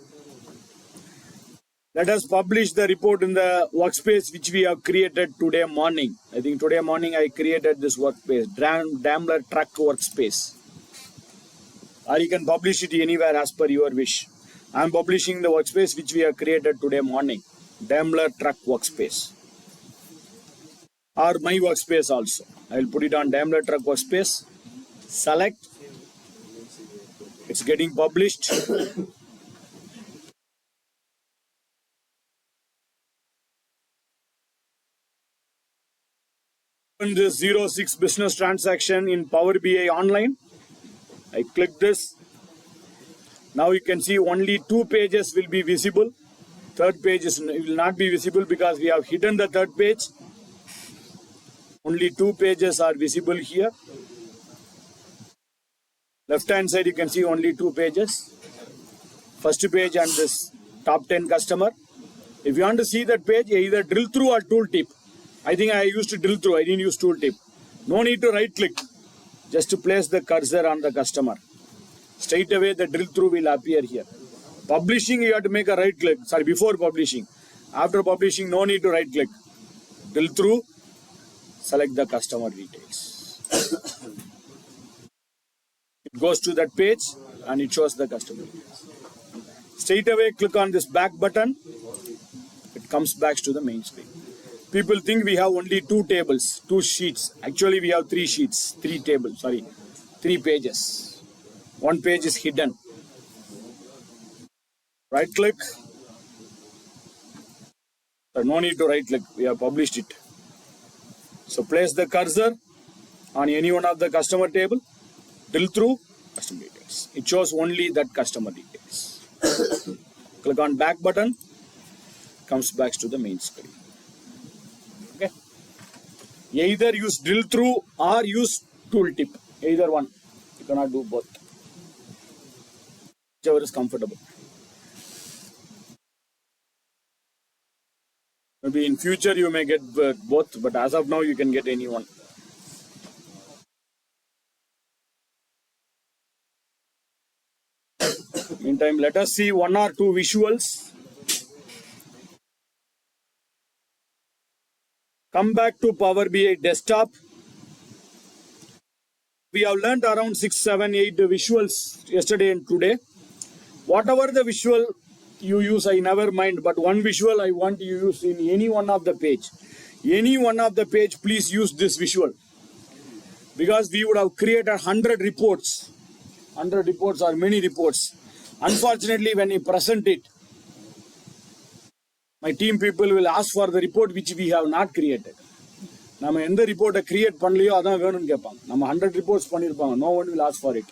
Let us publish the report in the workspace which we have created today morning. I think today morning I created this workspace. Daimler truck workspace. Or you can publish it anywhere as per your wish. I am publishing the workspace which we have created today morning. Daimler truck workspace. Or my workspace also. I will put it on Daimler truck workspace. Select. It's getting published. Open this 06 business transaction in Power BI online. I click this. Now you can see only 2 pages will be visible. Third page will not be visible because we have hidden the third page. Only 2 pages are visible here. Left hand side you can see only 2 pages. First page and this top 10 customer. If you want to see that page, either drill through or tooltip. I think I used to drill through. I didn't use tooltip. No need to right click. Just to place the cursor on the customer. Straight away the drill through will appear here. Publishing you have to make a right click. Sorry, before publishing. After publishing no need to right click. Drill through. Select the customer details. It goes to that page and it shows the customer details. Straight away click on this back button. comes back to the main screen. People think we have only two tables, two sheets. Actually, we have three sheets, three tables, sorry, three pages. One page is hidden. Right click. No need to right click. We have published it. So place the cursor on any one of the customer table. Drill through customer details. It shows only that customer details. Click on back button. Comes back to the main screen. Okay. Either use drill through or use tooltip. Either one. You cannot do both. Whichever is comfortable. Maybe in future you may get both, but as of now you can get any one. Meantime, let us see one or two visuals. Come back to Power BI desktop. We have learned around 6, 7, 8 visuals yesterday and today. Whatever the visual you use, I never mind, but one visual I want you use in any one of the page. Any one of the page, please use this visual. Because we would have created 100 reports. 100 reports or many reports. Unfortunately, when you present it, my team people will ask for the report which we have not created. நம்ம எந்த ரிப்போர்ட்டை create பண்ணலையோ அதான் வேணும்னு கேட்பாங்க. நம்ம 100 reports பண்ணியிருப்பாங்க. No one will ask for it.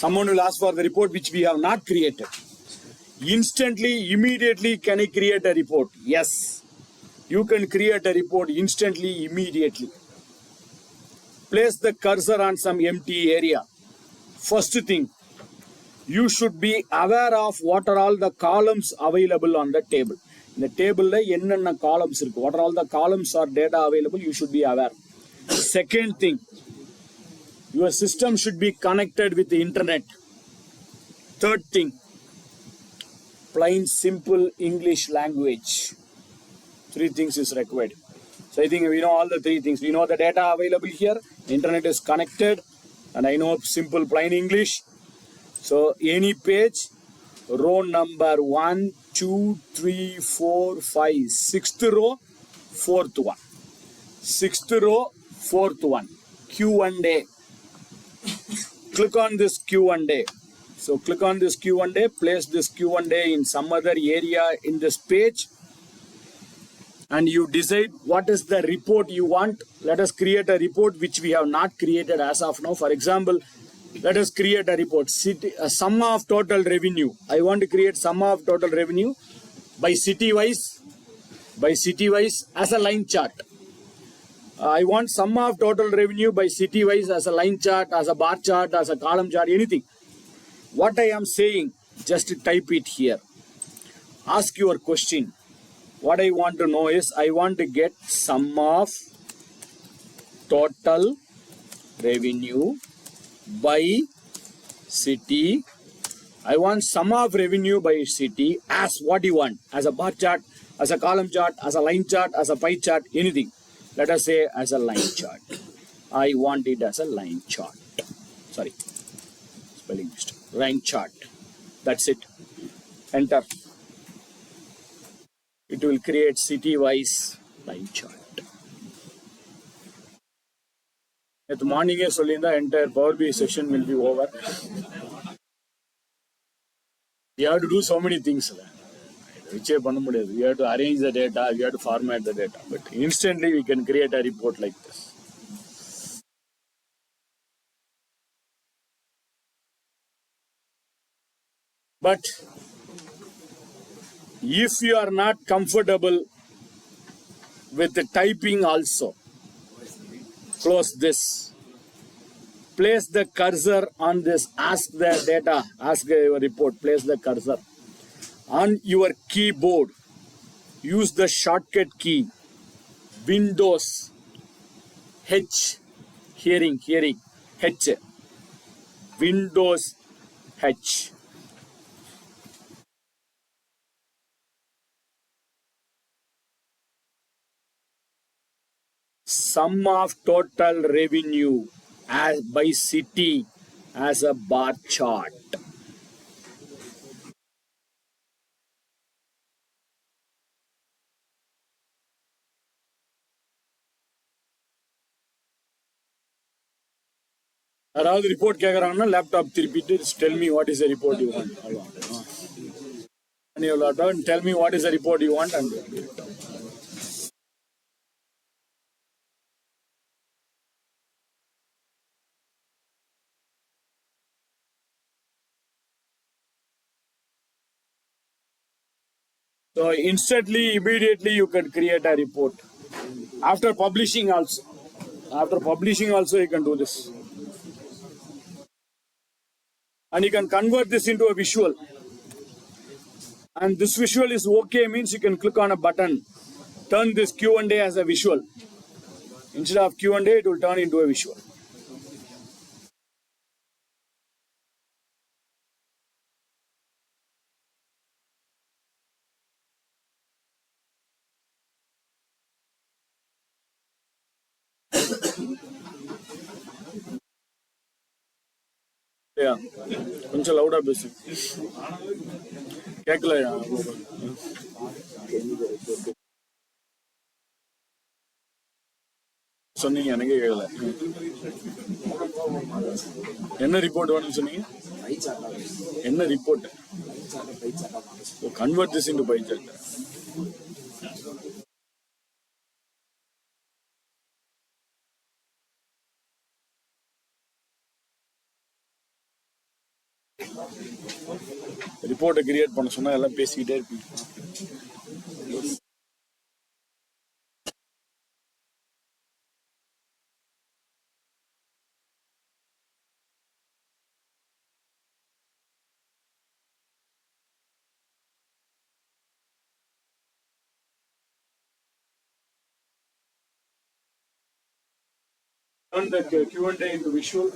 Someone will ask for the report which we have not created. Instantly, immediately, can I create a report? Yes. You can create a report instantly, immediately. Place the cursor on some empty area. First thing, you should be aware of what are all the columns available on the table. In the table, என்னென்ன columns இருக்கு. What are all the columns or data available? You should be aware. Second thing, your system should be connected with the internet. Third thing, plain simple English language. Three things is required. So I think we know all the three things. We know the data available here. Internet is connected, and I know simple plain English. So any page, row number 1, 2, 3, 4, 5, 6th row, 4th one. 6th row, 4th one. Q&A. Click on this Q&A. So click on this Q&A, place this Q&A in some other area in this page, and you decide what is the report you want. Let us create a report which we have not created as of now. For example, let us create a report, sum of total revenue. I want to create sum of total revenue by city-wise as a line chart. I want sum of total revenue by city-wise as a line chart, as a bar chart, as a column chart, anything. What I am saying, just type it here. Ask your question. What I want to know is, I want to get sum of total revenue by city. I want sum of revenue by city as what you want. As a bar chart, as a column chart, as a line chart, as a pie chart, anything. Let us say as a line chart. I want it as a line chart. Sorry. Spelling mistake. Line chart. That's it. Enter. It will create city-wise line chart. At morning, the entire Power BI session will be over. We have to do so many things. We have to arrange the data, we have to format the data. But instantly we can create a report like this. But if you are not comfortable with the typing also, close this. Place the cursor on this, ask the data, ask your report, place the cursor on your keyboard. Use the shortcut key, Windows, H, hearing, H, Windows, H. Sum of total revenue as by city as a bar chart. யாராவது report கேட்குறாங்கன்னா laptop திருப்பிட்டு tell me what is the report you want. And your laptop and tell me what is the report you want and so instantly, immediately you can create a report. After publishing also. After publishing also you can do this. And you can convert this into a visual. And this visual is okay means you can click on a button. Turn this Q&A as a visual. Instead of Q&A, it will turn into a visual. Yeah. கொஞ்சம் louder பேசு. கேட்கலையா? சொன்னீங்க எனக்கே கேட்கல. என்ன report வேணும்னு சொன்னீங்க? என்ன report? Convert this into pie chart. ரிப்போர்ட்டை கிரியேட் பண்ண சொன்னா எல்லாம் பேசிக்கிட்டே இருப்பீங்க. Turn the Q&A into visual.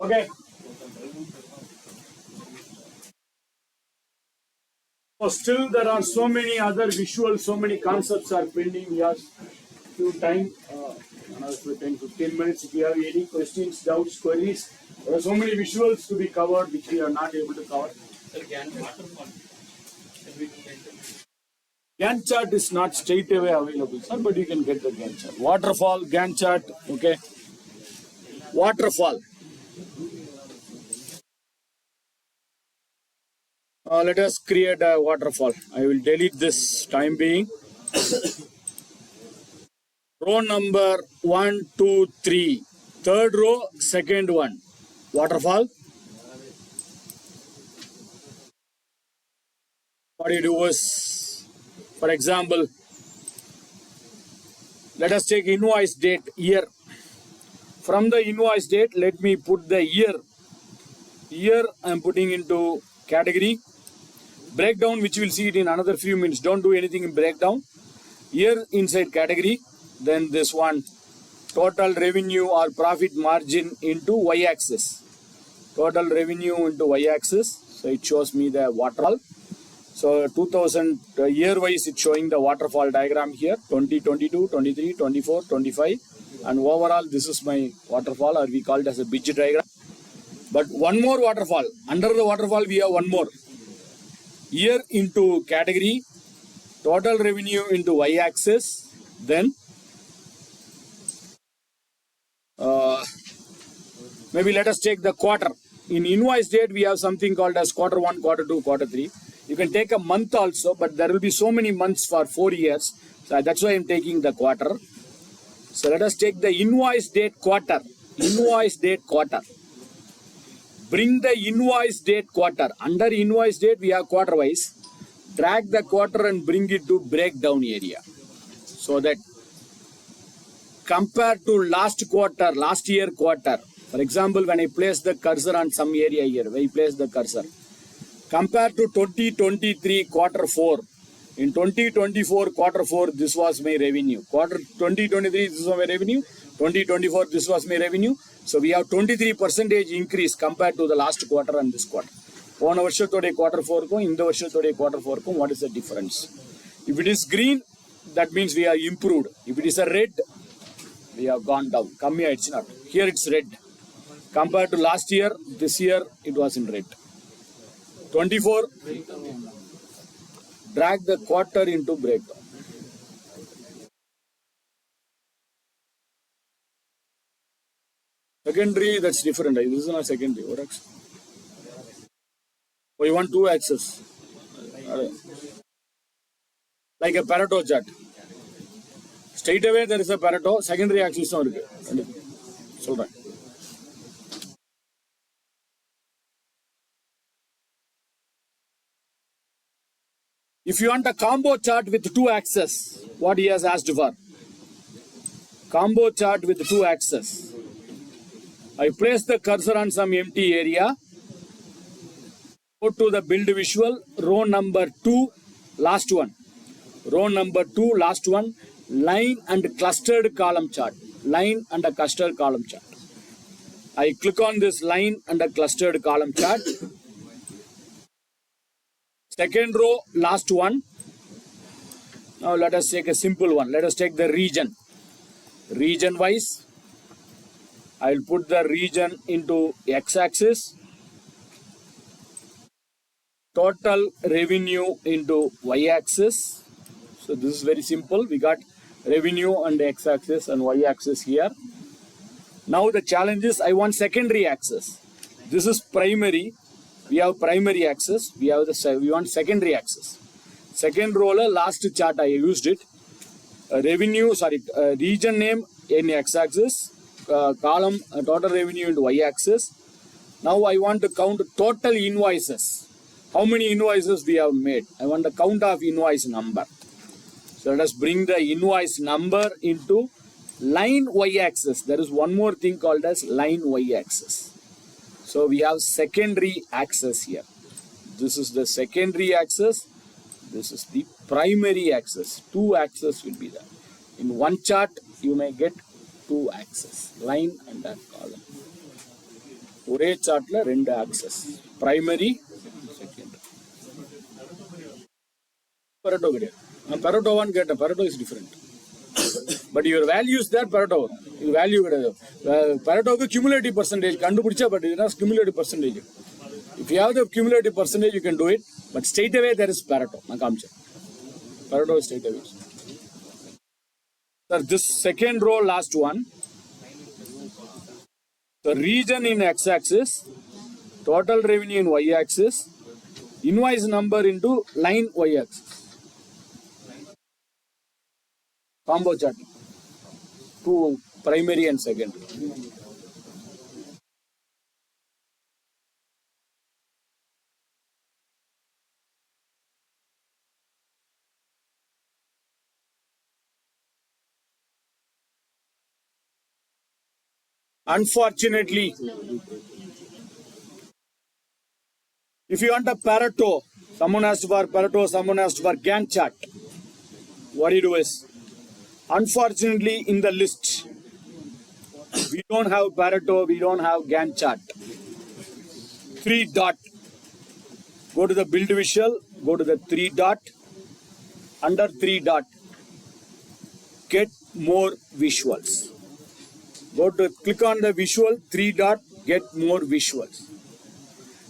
Okay. So still there are so many other visuals, so many concepts are pending. We have few time, another 10-15 minutes. If you have any questions, doubts, queries, there are so many visuals to be covered which we are not able to cover. Gantt chart is not straight away available, sir, but you can get the Gantt chart. Waterfall, Gantt chart, okay. Waterfall. Let us create a waterfall. I will delete this time being. Row number 1, 2, 3. Third row, second one. Waterfall. What you do is, for example, let us take invoice date, year. From the invoice date, let me put the year. Year I am putting into category. Breakdown, which we'll see it in another few minutes. Don't do anything in breakdown. Year inside category. Then this one, total revenue or profit margin into y-axis. Total revenue into y-axis. So it shows me the waterfall. So 2000 year-wise, it's showing the waterfall diagram here. 2022, 23, 24, 25. And overall, this is my waterfall, or we call it as a bridge diagram. But one more waterfall. Under the waterfall, we have one more. Year into category, total revenue into y-axis, then maybe let us take the quarter. In invoice date, we have something called as quarter 1, quarter 2, quarter 3. You can take a month also, but there will be so many months for 4 years. So that's why I'm taking the quarter. So let us take the invoice date quarter. Invoice date quarter. Bring the invoice date quarter. Under invoice date, we have quarter wise. Drag the quarter and bring it to breakdown area. So that compared to last quarter, last year quarter, for example, when I place the cursor on some area here, where I place the cursor, compared to 2023 quarter 4, in 2024 quarter 4, this was my revenue. Quarter 2023, this was my revenue. 2024, this was my revenue. So we have 23% increase compared to the last quarter and this quarter. போன வருஷத்தோடைய quarter 4க்கும் இந்த வருஷத்தோடைய quarter 4க்கும் what is the difference? If it is green, that means we are improved. If it is a red, we have gone down. கம்மியா it's not. Here it's red. Compared to last year, this year it was in red. 24, drag the quarter into breakdown. Secondary, that's different. This is not secondary. What axis? Oh, you want two axes. Like a Pareto chart. Straight away there is a Pareto. Secondary axis on it. If you want a combo chart with two axes, what he has asked for? Combo chart with two axes. I place the cursor on some empty area. Go to the build visual, row number 2, last one. Row number 2, last one. Line and clustered column chart. Line and a clustered column chart. I click on this line and a clustered column chart. Second row, last one. Now let us take a simple one. Let us take the region. Region wise. I will put the region into x-axis. Total revenue into y-axis. So this is very simple. We got revenue on the x-axis and y-axis here. Now the challenge is I want secondary axis. This is primary. We have primary axis. We want secondary axis. Second roller, last chart I used it. Region name in x-axis. Column total revenue into y-axis. Now I want to count total invoices. How many invoices we have made? I want the count of invoice number. So let us bring the invoice number into line y-axis. There is one more thing called as line y-axis. So we have secondary axis here. This is the secondary axis. This is the primary axis. Two axes will be there. In one chart, you may get two axes. Line and a column. One chart la rendu axes. Primary, secondary. Pareto gede. Pareto one get. Pareto is different. But your value is there, Pareto. Your value Pareto is cumulative percentage. But it has cumulative percentage. If you have the cumulative percentage, you can do it. But straight away there is Pareto. Pareto is straight away. Sir, this second row, last one. The region in x-axis, total revenue in y-axis, invoice number into line y-axis. Combo chart. Two primary and secondary. Unfortunately, if you want a Pareto, someone asked for Pareto, someone asked for Gantt chart. What you do is, unfortunately, in the list, we don't have Pareto, we don't have Gantt chart. 3 dot. Go to the build visual, go to the 3 dot. Under 3 dot, get more visuals. Go to click on the visual, 3 dot, get more visuals.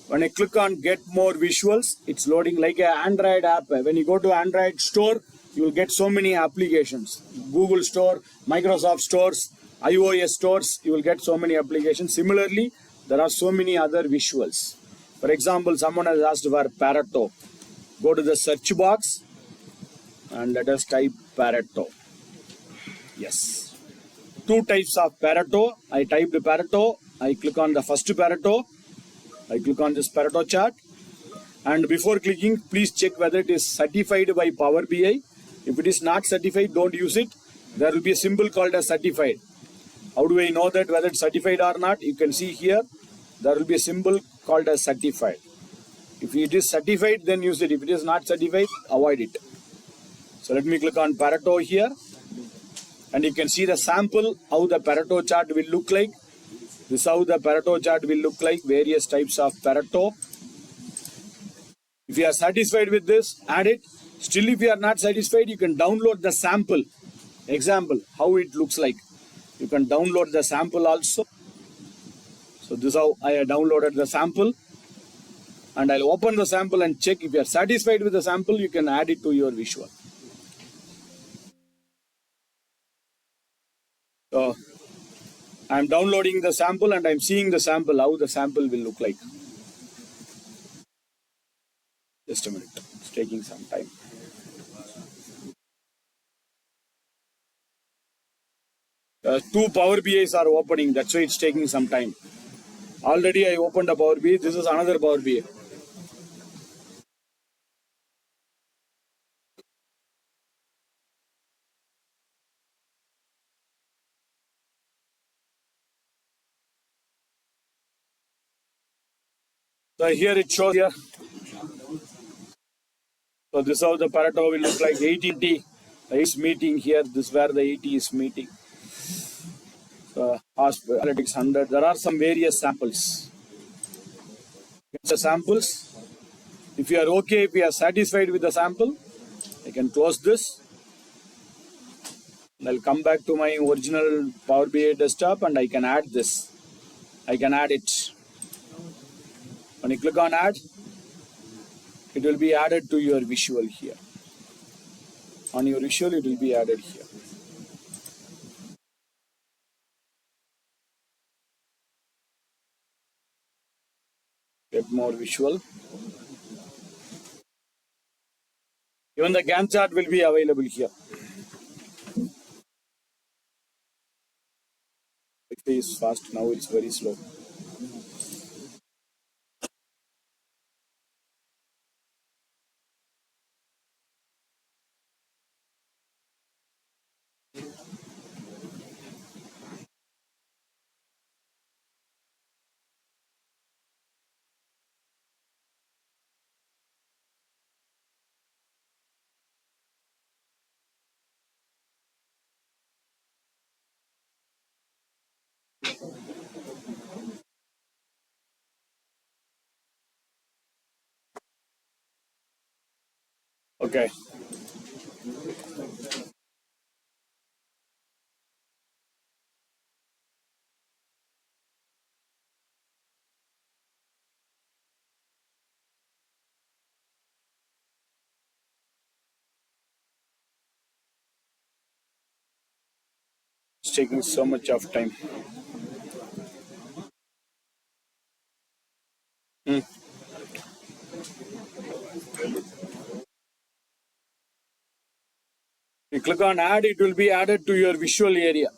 When I click on get more visuals, it's loading like an Android app. When you go to Android store, you will get so many applications. Google Store, Microsoft stores, iOS stores, you will get so many applications. Similarly, there are so many other visuals. For example, someone has asked for Pareto. Go to the search box and let us type Pareto. Yes. Two types of Pareto. I typed Pareto. I click on the first Pareto. I click on this Pareto chart. And before clicking, please check whether it is certified by Power BI. If it is not certified, don't use it. There will be a symbol called as certified. How do I know that whether it's certified or not? You can see here, there will be a symbol called as certified. If it is certified, then use it. If it is not certified, avoid it. So let me click on Pareto here. And you can see the sample, how the Pareto chart will look like. This is how the Pareto chart will look like, various types of Pareto. If you are satisfied with this, add it. Still, if you are not satisfied, you can download the sample. Example, how it looks like. You can download the sample also. So this is how I have downloaded the sample. and I'll open the sample and check. If you are satisfied with the sample, you can add it to your visual. So I'm downloading the sample and I'm seeing the sample, how the sample will look like. Just a minute, it's taking some time. Two Power BIs are opening, that's why it's taking some time. Already I opened a Power BI, this is another Power BI. So here it shows here. So this is how the Pareto will look like. 80 is meeting here. This is where the 80 is meeting. Analytics 100. There are some various samples. The samples. If you are okay, if you are satisfied with the sample, I can close this. And I'll come back to my original Power BI desktop and I can add this. I can add it. When you click on add, it will be added to your visual here. On your visual, it will be added here. Get more visual. Even the Gantt chart will be available here. It is fast, now it's very slow. Okay. It's taking so much of time. You click on add, it will be added to your visual area.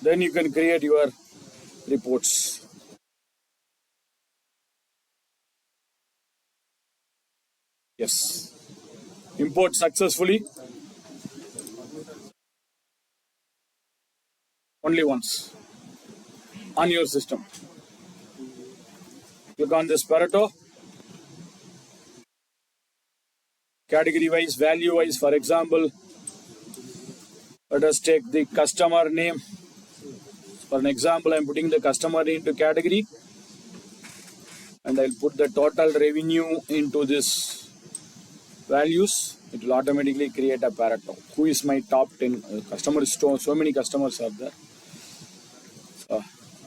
Then you can create your reports. Yes. Import successfully. Only once on your system. Click on this Pareto. Category wise, value wise, for example, let us take the customer name. For an example, I'm putting the customer into category and I'll put the total revenue into this values. It will automatically create a Pareto. Who is my top 10 customers? So many customers are there.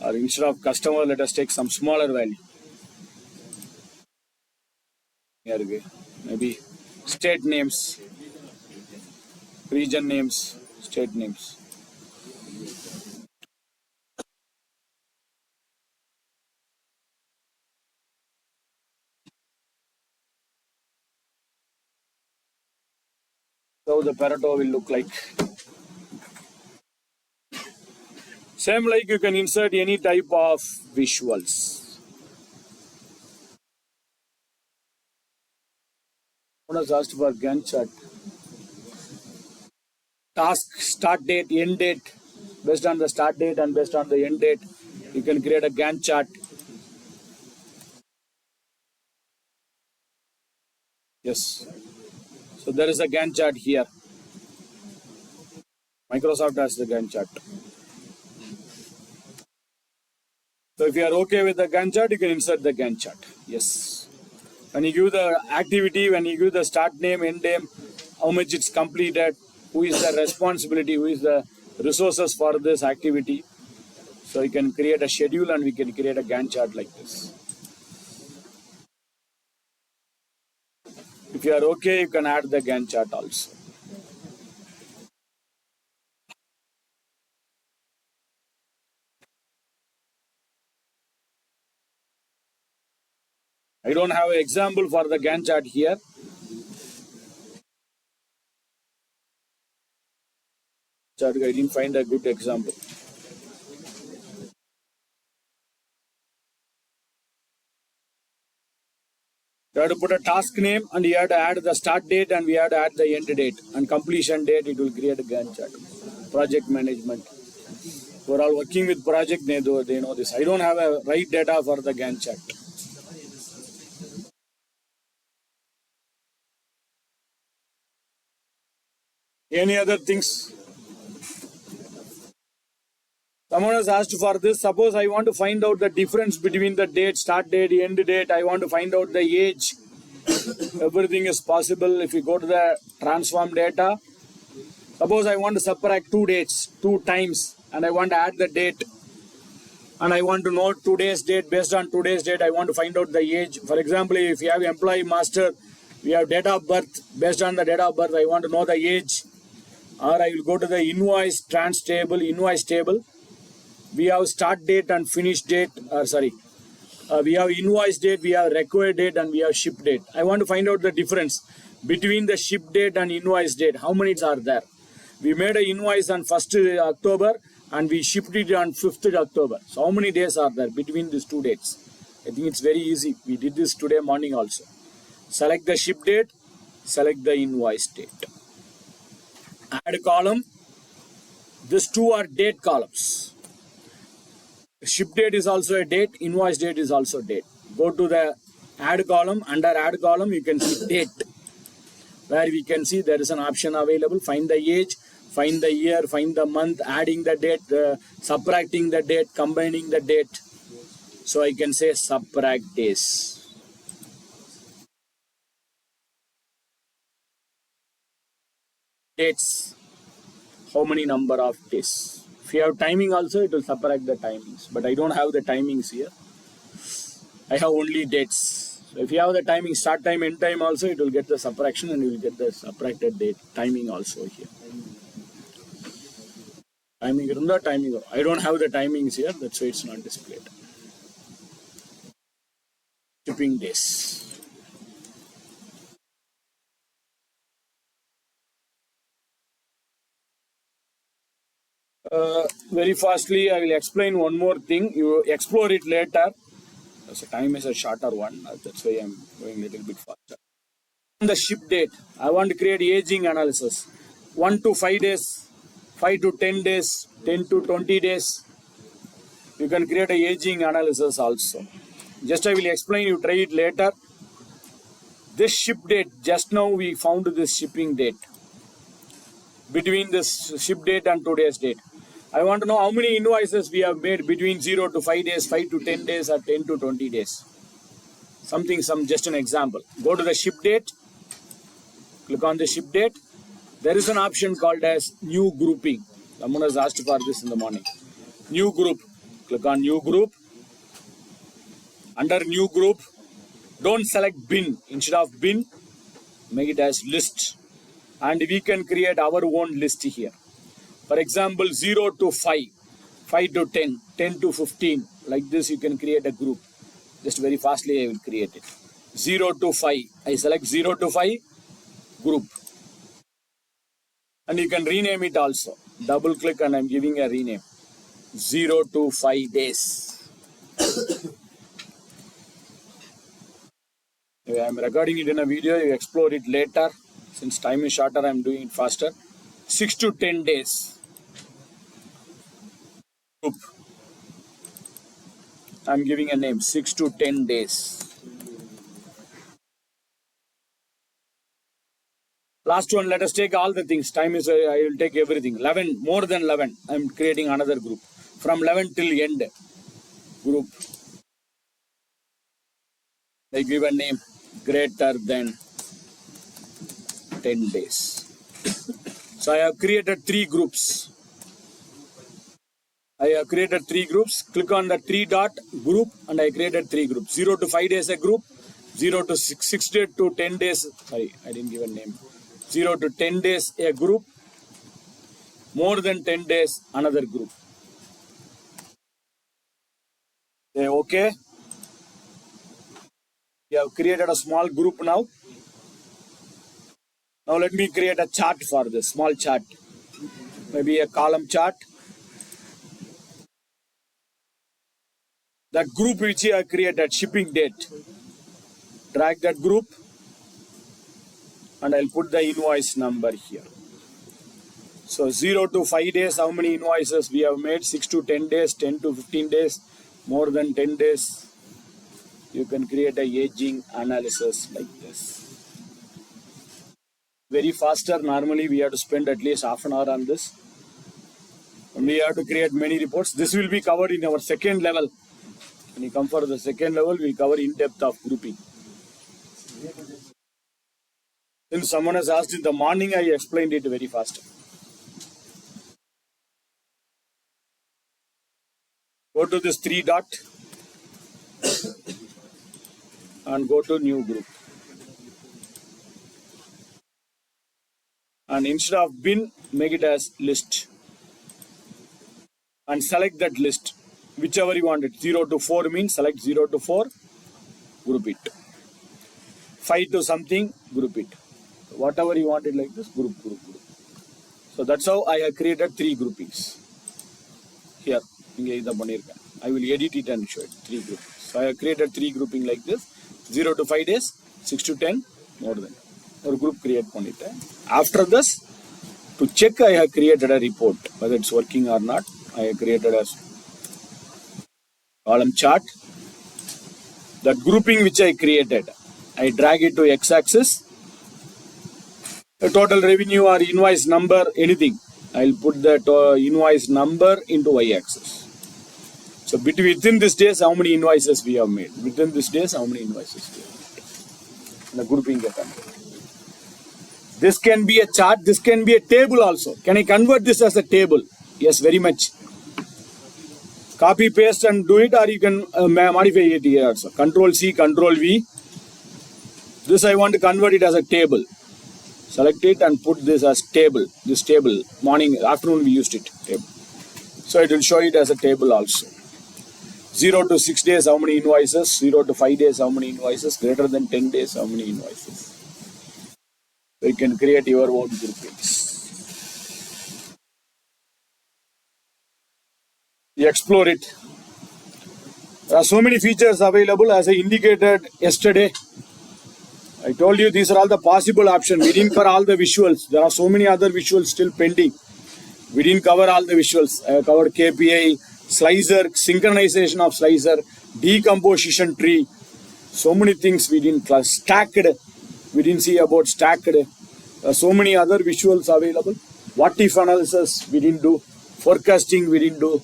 Or instead of customer, let us take some smaller value. Here we go. Maybe state names, region names, state names. So the Pareto will look like. Same like you can insert any type of visuals. One has asked for Gantt chart. Task, start date, end date. Based on the start date and based on the end date, you can create a Gantt chart. Yes. So there is a Gantt chart here. Microsoft has the Gantt chart. So if you are okay with the Gantt chart, you can insert the Gantt chart. Yes. When you give the activity, when you give the start name, end name, how much it's completed, who is the responsibility, who is the resources for this activity. So you can create a schedule and we can create a Gantt chart like this. If you are okay, you can add the Gantt chart also. I don't have an example for the Gantt chart here. I didn't find a good example. You have to put a task name and you have to add the start date and we have to add the end date and completion date. It will create a Gantt chart. Project management. We're all working with project, they know this. I don't have a right data for the Gantt chart. Any other things? Someone has asked for this. Suppose I want to find out the difference between the date, start date, end date. I want to find out the age. Everything is possible if you go to the transform data. Suppose I want to subtract 2 dates, 2 times, and I want to add the date. And I want to know today's date. Based on today's date, I want to find out the age. For example, if you have employee master, we have date of birth. Based on the date of birth, I want to know the age. Or I will go to the invoice table. We have start date and finish date. We have invoice date, we have required date, and we have ship date. I want to find out the difference between the ship date and invoice date. How many are there? We made an invoice on 1st October and we shipped it on 5th October. So how many days are there between these 2 dates? I think it's very easy. We did this today morning also. Select the ship date, select the invoice date. Add column. These 2 are date columns. Ship date is also a date, invoice date is also date. Go to the add column. Under add column, you can see date, where we can see there is an option available. Find the age, find the year, find the month, adding the date, subtracting the date, combining the date. So I can say subtract days. Dates, how many number of days. If you have timing also, it will subtract the timings. But I don't have the timings here. I have only dates. So if you have the timing, start time, end time also, it will get the subtraction and you will get the subtracted date, timing also here. Timing, timing. I don't have the timings here, that's why it's not displayed. Shipping days. Very fastly, I will explain one more thing. You explore it later. So time is a shorter one. That's why I'm going a little bit faster. The ship date. I want to create aging analysis. 1 to 5 days, 5 to 10 days, 10 to 20 days. You can create a aging analysis also. Just I will explain. You try it later. This ship date. Just now we found this shipping date. Between this ship date and today's date. I want to know how many invoices we have made between 0 to 5 days, 5 to 10 days, or 10 to 20 days. Just an example. Go to the ship date. Click on the ship date. There is an option called as new grouping. Someone has asked for this in the morning. New group. Click on new group. Under new group, don't select bin. Instead of bin, make it as list. And we can create our own list here. For example, 0 to 5, 5 to 10, 10 to 15. Like this, you can create a group. Just very fastly, I will create it. 0 to 5. I select 0 to 5, group. And you can rename it also. Double click and I'm giving a rename. 0 to 5 days. I'm recording it in a video. You explore it later. Since time is shorter, I'm doing it faster. 6 to 10 days. Group. I'm giving a name. 6 to 10 days. Last one, let us take all the things. Time is, I will take everything. 11, more than 11. I'm creating another group. From 11 till end. Group. I give a name. Greater than 10 days. So I have created 3 groups. Click on the 3 dot group and I created 3 groups. 0 to 5 days a group, 0 to 6 days to 10 days. Sorry, I didn't give a name. 0 to 10 days a group. More than 10 days another group. Say okay. We have created a small group now. Now let me create a chart for this, small chart. Maybe a column chart. That group which I created, shipping date. Drag that group and I'll put the invoice number here. So 0 to 5 days, how many invoices we have made? 6 to 10 days, 10 to 15 days, more than 10 days. You can create a aging analysis like this. Very faster. Normally we have to spend at least half an hour on this. And we have to create many reports. This will be covered in our second level. When you come for the second level, we'll cover in depth of grouping. Since someone has asked in the morning, I explained it very fast. Go to this 3 dot and go to new group. And instead of bin, make it as list. And select that list. Whichever you want it. 0 to 4 means select 0 to 4, group it. 5 to something, group it. Whatever you want it like this, group. So that's how I have created 3 groupings. Here, I will edit it and show it. 3 groupings. So I have created 3 grouping like this. 0 to 5 days, 6 to 10, more than. Or group create pannite. After this, to check I have created a report. Whether it's working or not, I have created a column chart. That grouping which I created, I drag it to x-axis. The total revenue or invoice number, anything. I'll put that invoice number into y-axis. So within this days, how many invoices we have made? Within this days, how many invoices we have made? The grouping. This can be a chart. This can be a table also. Can I convert this as a table? Yes, very much. Copy, paste and do it, or you can modify it here also. Control C, Control V. This I want to convert it as a table. Select it and put this as table. This table, morning, afternoon we used it, table. So it will show it as a table also. 0 to 6 days, how many invoices? 0 to 5 days, how many invoices? Greater than 10 days, how many invoices? So you can create your own groupings. You explore it. There are so many features available as I indicated yesterday. I told you these are all the possible options. We didn't cover all the visuals. There are so many other visuals still pending. We didn't cover all the visuals. I covered KPI, slicer, synchronization of slicer, decomposition tree. So many things we didn't class. Stacked. We didn't see about stacked. So many other visuals available. What if analysis we didn't do. Forecasting we didn't do.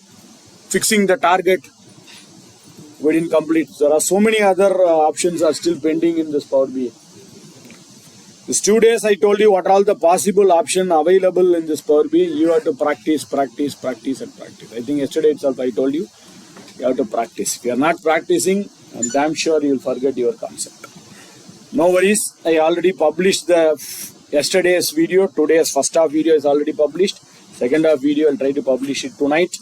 Fixing the target we didn't complete. There are so many other options are still pending in this Power BI. These 2 days I told you what are all the possible options available in this Power BI. You have to practice and practice. I think yesterday itself I told you, you have to practice. If you are not practicing, I'm damn sure you will forget your concept. No worries. I already published the yesterday's video. Today's first half video is already published. Second half video I'll try to publish it tonight.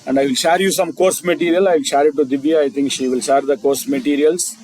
And I will share you some course material. I will share it to Divya. I think she will share the course materials.